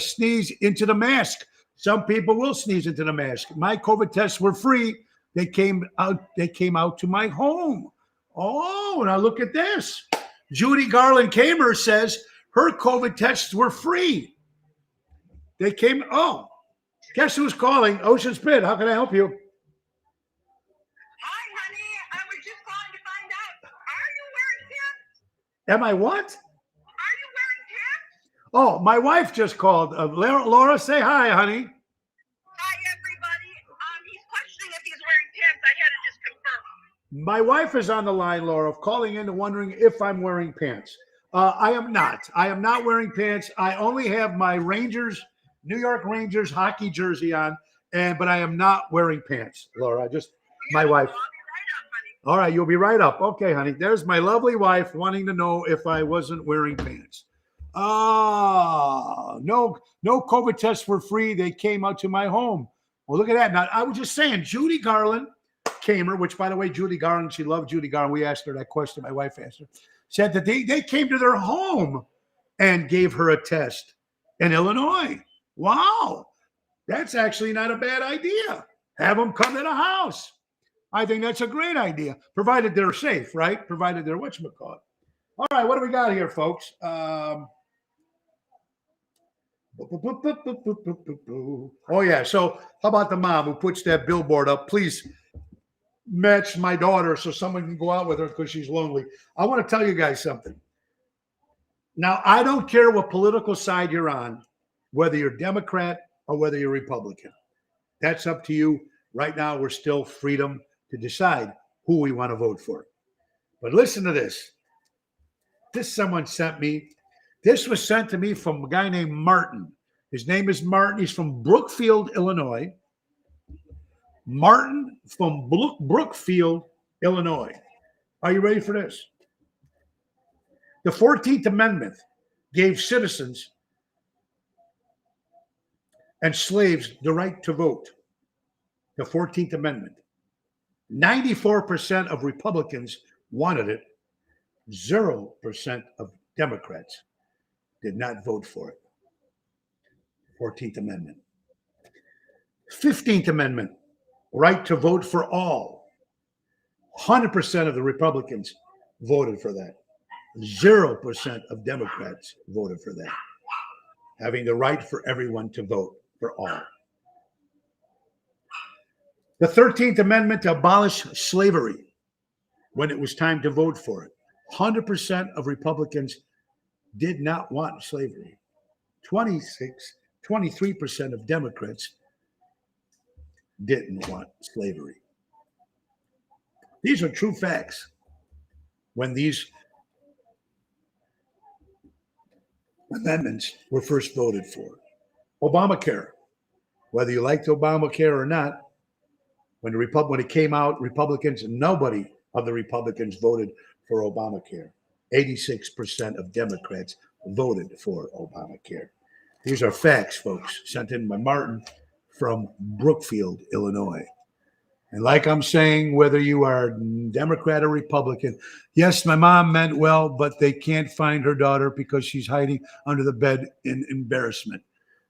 Sneeze into the mask. Some people will sneeze into the mask. My COVID tests were free. They came out to my home. Oh, now look at this. Judy Garland Kamer says her COVID tests were free. They came. Oh, guess who's calling? Ocean's Pit. How can I help you? Hi, honey. I was just calling to find out. Are you wearing pants? Am I what? Are you wearing pants? Oh, my wife just called. Laura, say hi, honey. Hi, everybody. He's questioning if he's wearing pants. I had to just confirm. My wife is on the line, Laura, calling in and wondering if I'm wearing pants. I am not. I am not wearing pants. I only have my Rangers, New York Rangers hockey jersey on, but I am not wearing pants, Laura. My wife. I'll be right up, honey. All right, you'll be right up. Okay, honey. There's my lovely wife wanting to know if I wasn't wearing pants. No COVID tests were free. They came out to my home. Well, look at that. Now, I was just saying, Judy Garland Kamer, which, by the way, Judy Garland, she loved Judy Garland. We asked her that question. My wife asked her. Said that they came to their home and gave her a test in Illinois. Wow. That's actually not a bad idea. Have them come to the house. I think that's a great idea, provided they're safe, right? Provided they're whatchamacallit. All right, what do we got here, folks? Oh, yeah. So how about the mom who puts that billboard up? Please match my daughter so someone can go out with her because she's lonely. I want to tell you guys something. Now, I don't care what political side you're on, whether you're Democrat or whether you're Republican. That's up to you. Right now, we're still freedom to decide who we want to vote for. But listen to this. Someone sent me. This was sent to me from a guy named Martin. His name is Martin. He's from Brookfield, Illinois. Martin from Brookfield, Illinois. Are you ready for this? The 14th Amendment gave citizens and slaves the right to vote. The 14th Amendment. 94% of Republicans wanted it. 0% of Democrats did not vote for it. 14th Amendment. 15th Amendment. Right to vote for all. 100% of the Republicans voted for that. 0% of Democrats voted for that. Having the right for everyone to vote for all. The 13th Amendment to abolish slavery when it was time to vote for it. 100% of Republicans did not want slavery. 23% of Democrats didn't want slavery. These are true facts. When these amendments were first voted for. Obamacare, whether you liked Obamacare or not, when it came out, nobody of the Republicans voted for Obamacare. 86% of Democrats voted for Obamacare. These are facts, folks, sent in by Martin from Brookfield, Illinois. And like I'm saying, whether you are Democrat or Republican, yes, my mom meant well, but they can't find her daughter because she's hiding under the bed in embarrassment.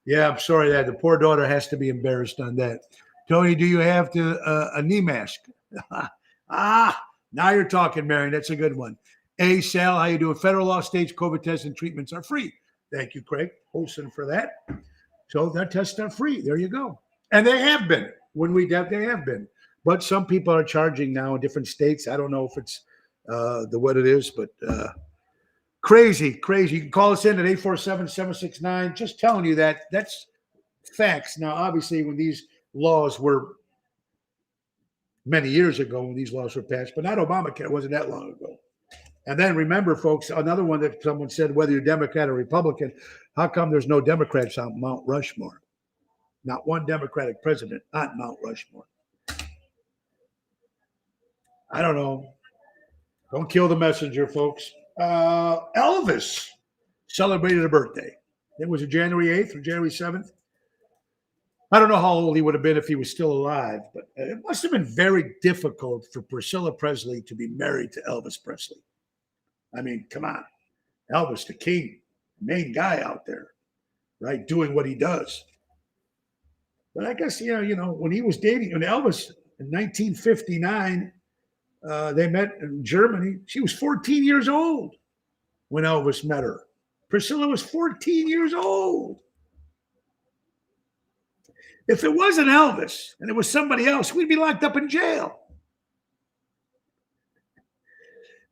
Yeah, I'm sorry that the poor daughter has to be embarrassed on that. Tony, do you have a knee mask? Now you're talking, Marion. That's a good one. Hey, Sal, how you doing? Federal law states COVID tests and treatments are free. Thank you, Craig Olson, for that. So their tests are free. There you go. And they have been. They have been. But some people are charging now in different states. I don't know if it's what it is, but crazy. You can call us in at 847-769. Just telling you that's facts. Now, obviously, when these laws were many years ago, when these laws were passed, but not Obamacare, it wasn't that long ago. And then remember, folks, another one that someone said, whether you're Democrat or Republican, how come there's no Democrats on Mount Rushmore? Not one Democratic president on Mount Rushmore. I don't know. Don't kill the messenger, folks. Elvis celebrated a birthday. It was January 8th or January 7th. I don't know how old he would have been if he was still alive, but it must have been very difficult for Priscilla Presley to be married to Elvis Presley. I mean, come on. Elvis, the king, main guy out there, right, doing what he does. But I guess, when he was dating Elvis in 1959, they met in Germany. She was 14 years old when Elvis met her. Priscilla was 14 years old. If it wasn't Elvis and it was somebody else, we'd be locked up in jail.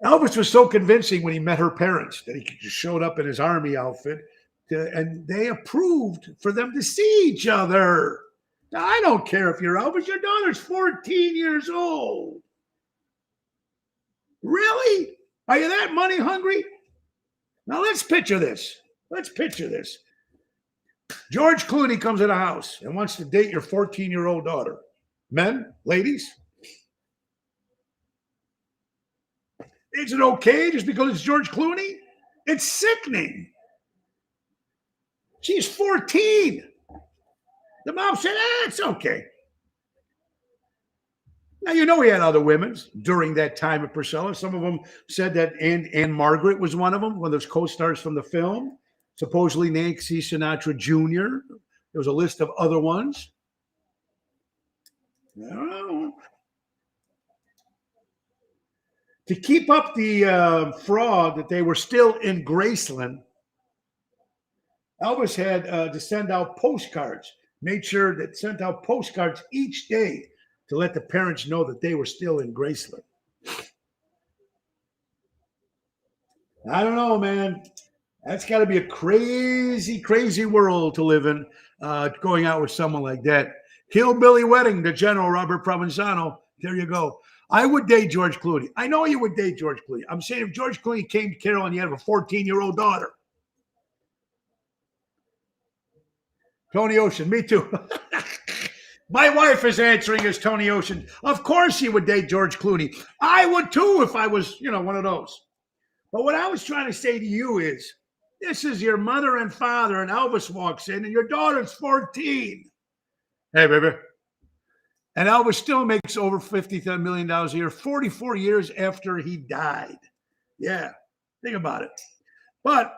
Elvis was so convincing when he met her parents that he just showed up in his army outfit and they approved for them to see each other. Now, I don't care if you're Elvis. Your daughter's 14 years old. Really? Are you that money hungry? Now, let's picture this. George Clooney comes in the house and wants to date your 14-year-old daughter. Men, ladies, is it okay just because it's George Clooney? It's sickening. She's 14. The mom said, it's okay. Now, he had other women during that time of Priscilla. Some of them said that Anne Margaret was one of them, one of those co-stars from the film. Supposedly Nancy Sinatra Jr. There was a list of other ones. I don't know. To keep up the fraud that they were still in Graceland, Elvis had to send out postcards, made sure that sent out postcards each day to let the parents know that they were still in Graceland. I don't know, man. That's got to be a crazy, crazy world to live in, going out with someone like that. Hillbilly Wedding, the General Robert Provenzano. There you go. I would date George Clooney. I know you would date George Clooney. I'm saying if George Clooney came to Carol and you have a 14-year-old daughter. Tony Ocean, me too. My wife is answering as Tony Ocean. Of course she would date George Clooney. I would too if I was, one of those. But what I was trying to say to you is, this is your mother and father, and Elvis walks in, and your daughter's 14. Hey, baby. And Elvis still makes over $50 million a year, 44 years after he died. Yeah, think about it. But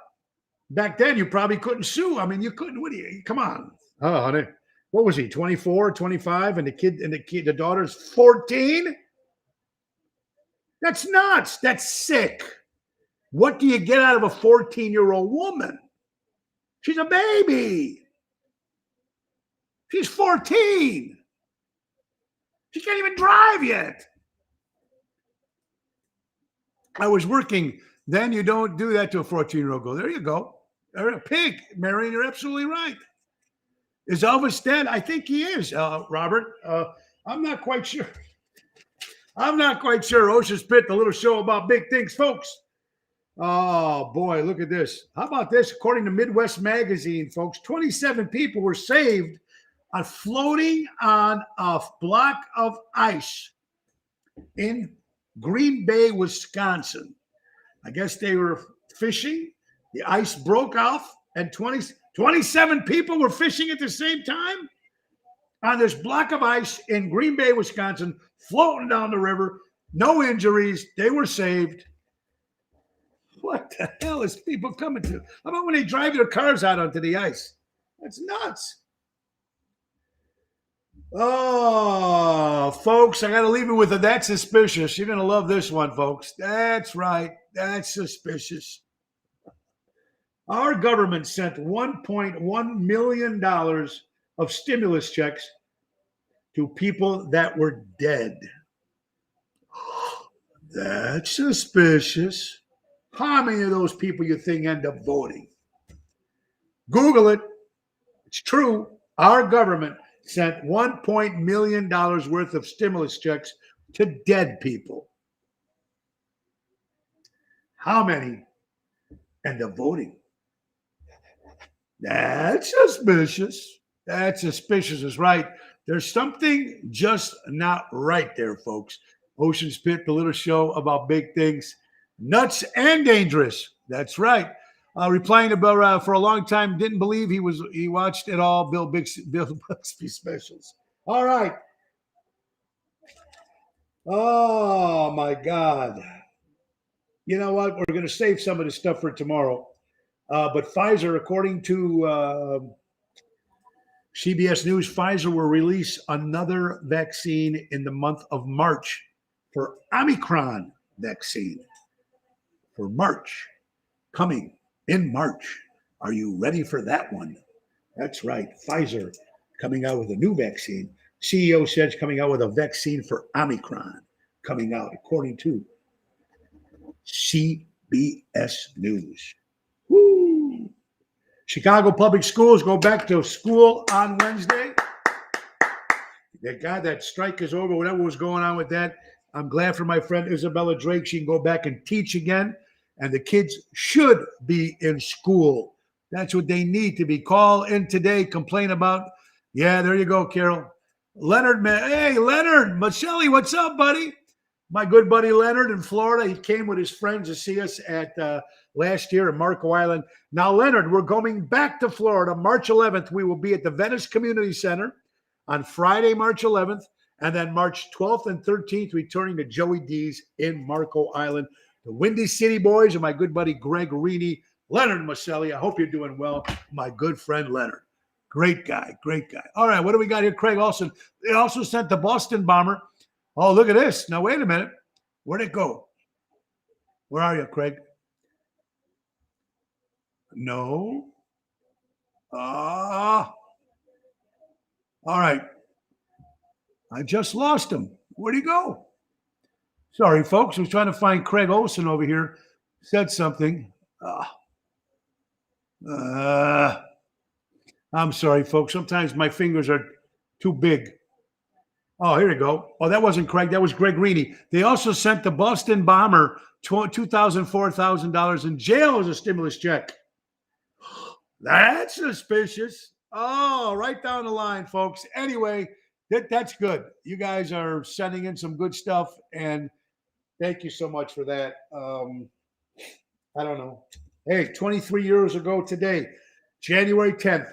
back then, you probably couldn't sue. I mean, you couldn't. Come on. Oh, honey. What was he, 24, 25, and the daughter's 14? That's nuts. That's sick. What do you get out of a 14-year-old woman? She's a baby. She's 14. She can't even drive yet. I was working. Then you don't do that to a 14-year-old girl. There you go. They're a pig, Marion. You're absolutely right. Is Elvis dead? I think he is, Robert. I'm not quite sure. Ocean's Pit, the little show about big things, folks. Oh, boy, look at this. How about this? According to Midwest Magazine, folks, 27 people were saved on floating on a block of ice in Green Bay, Wisconsin. I guess they were fishing. The ice broke off, and 27 people were fishing at the same time on this block of ice in Green Bay, Wisconsin, floating down the river. No injuries. They were saved. What the hell is people coming to? How about when they drive their cars out onto the ice? That's nuts. Oh, folks, I got to leave you with a that's suspicious. You're going to love this one, folks. That's right. That's suspicious. Our government sent $1.1 million of stimulus checks to people that were dead. That's suspicious. How many of those people you think end up voting? Google it. It's true. Our government sent $1 million worth of stimulus checks to dead people. How many end up voting? That's suspicious. That's suspicious is right. There's something just not right there, folks. Ocean's Pit, the little show about big things, nuts and dangerous. That's right. Replying to Bill for a long time, didn't believe he watched it all. Bill Bixby specials. All right. Oh my God. You know what? We're going to save some of this stuff for tomorrow. But Pfizer, according to CBS News, Pfizer will release another vaccine in the month of March for Omicron vaccine for March, coming in March. Are you ready for that one? That's right. Pfizer coming out with a new vaccine. CEO says coming out with a vaccine for Omicron coming out, according to CBS News. Woo! Chicago Public Schools go back to school on Wednesday. Thank God that strike is over, whatever was going on with that. I'm glad for my friend Isabella Drake. She can go back and teach again. And the kids should be in school. That's what they need to be. Call in today, complain about. Yeah, there you go, Carol. Leonard, man. Hey, Leonard. Michelli, what's up, buddy? My good buddy Leonard in Florida. He came with his friends to see us at last year at Marco Island. Now, Leonard, we're going back to Florida. March 11th, we will be at the Venice Community Center on Friday, March 11th. And then March 12th and 13th, returning to Joey D's in Marco Island. The Windy City Boys and my good buddy Greg Reedy, Leonard Maselli. I hope you're doing well, my good friend Leonard. Great guy, great guy. All right, what do we got here? Craig Olson. They also sent the Boston bomber. Oh, look at this. Now, wait a minute. Where'd it go? Where are you, Craig? No. All right. I just lost him. Where'd he go? Sorry, folks. I was trying to find Craig Olson over here. Said something. I'm sorry, folks. Sometimes my fingers are too big. Oh, here we go. Oh, that wasn't Craig. That was Greg Reedy. They also sent the Boston bomber $2,000, $4,000 in jail as a stimulus check. That's suspicious. Oh, right down the line, folks. Anyway, that's good. You guys are sending in some good stuff, and thank you so much for that. I don't know. Hey, 23 years ago today, January 10th,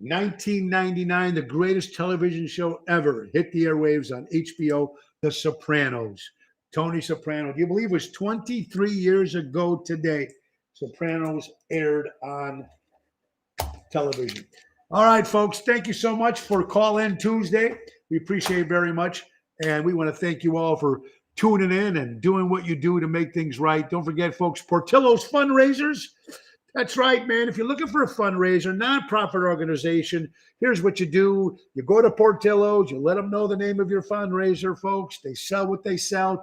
1999, the greatest television show ever hit the airwaves on HBO, The Sopranos. Tony Soprano. Do you believe it was 23 years ago today? Sopranos aired on television. All right, folks. Thank you so much for Call In Tuesday. We appreciate it very much. And we want to thank you all for tuning in and doing what you do to make things right. Don't forget, folks, Portillo's fundraisers. That's right, man. If you're looking for a fundraiser, nonprofit organization, here's what you do. You go to Portillo's, you let them know the name of your fundraiser, folks. They sell what they sell.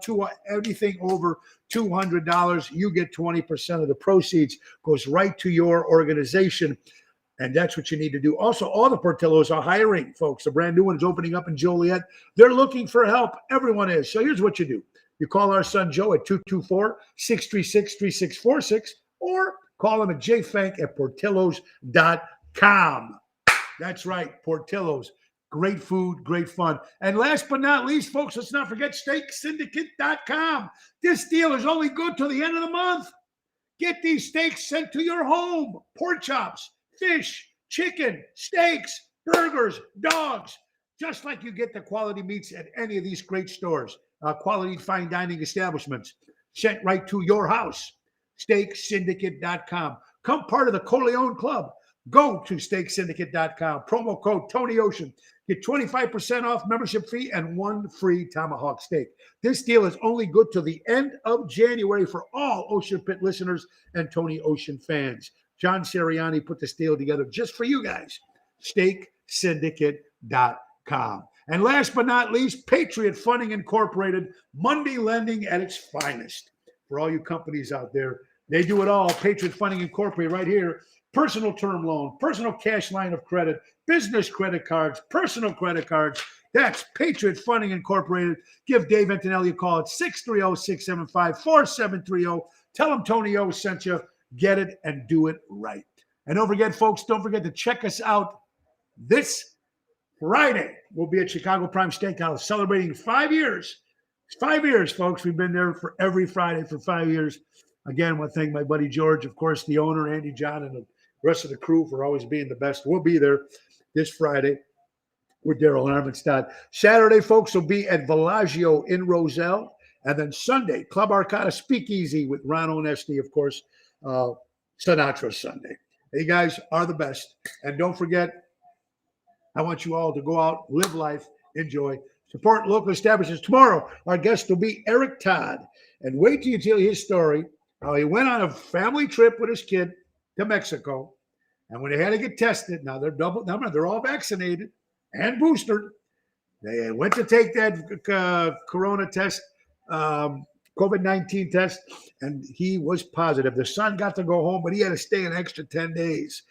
Everything over $200, you get 20% of the proceeds. Goes right to your organization. And that's what you need to do. Also, all the Portillos are hiring, folks. A brand new one is opening up in Joliet. They're looking for help. Everyone is. So here's what you do. You call our son Joe at 224-636-3646 or call him at jfank@portillos.com. That's right, Portillo's. Great food, great fun. And last but not least, folks, let's not forget steaksyndicate.com. This deal is only good till the end of the month. Get these steaks sent to your home. Pork chops, fish, chicken, steaks, burgers, dogs. Just like you get the quality meats at any of these great stores, quality fine dining establishments. Sent right to your house. SteakSyndicate.com. Come part of the Corleone Club. Go to SteakSyndicate.com. Promo code TonyOcean. Get 25% off membership fee and one free tomahawk steak. This deal is only good till the end of January for all Ocean Pit listeners and Tony Ocean fans. John Seriani put this deal together just for you guys. SteakSyndicate.com. And last but not least, Patriot Funding Incorporated. Monday lending at its finest. For all you companies out there, they do it all. Patriot Funding Incorporated right here. personal term loan, personal cash line of credit, business credit cards, personal credit cards. That's Patriot Funding Incorporated. Give Dave Antonelli a call at 630-675-4730. Tell him Tony O sent you. Get it and do it right. And don't forget, folks, don't forget to check us out this Friday. We'll be at Chicago Prime Steakhouse celebrating 5 years. 5 years, folks. We've been there for every Friday for 5 years. Again, I want to thank my buddy George, of course, the owner, Andy John, and the rest of the crew for always being the best. We'll be there this Friday with Daryl Armenstad. Saturday, folks, will be at Bellagio in Roselle. And then Sunday, Club Arcada Speakeasy with Ron Onesti, of course, Sinatra Sunday. You guys are the best. And don't forget, I want you all to go out, live life, enjoy, support local establishments. Tomorrow, our guest will be Eric Todd. And wait till you tell his story, how he went on a family trip with his kid to Mexico. And when they had to get tested, now they're all vaccinated and boosted. They went to take that corona test, COVID-19 test, and he was positive. The son got to go home, but he had to stay an extra 10 days.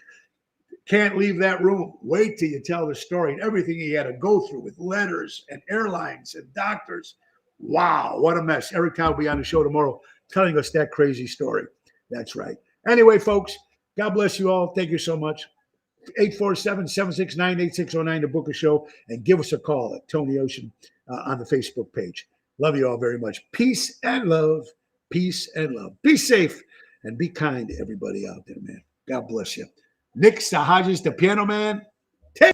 Can't leave that room. Wait till you tell the story and everything he had to go through with letters and airlines and doctors. Wow, what a mess. Eric Todd will be on the show tomorrow telling us that crazy story. That's right. Anyway, folks, God bless you all. Thank you so much. 847-769-8609 to book a show and give us a call at Tony Ocean on the Facebook page. Love you all very much. Peace and love. Peace and love. Be safe and be kind to everybody out there, man. God bless you. Nick Sahajas, the piano man. Time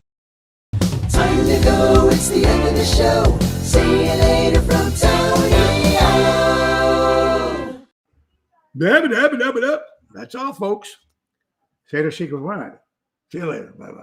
to go, it's the end of the show. See you later from Tony O. That's all, folks. Say the secret word. See you later. Bye-bye.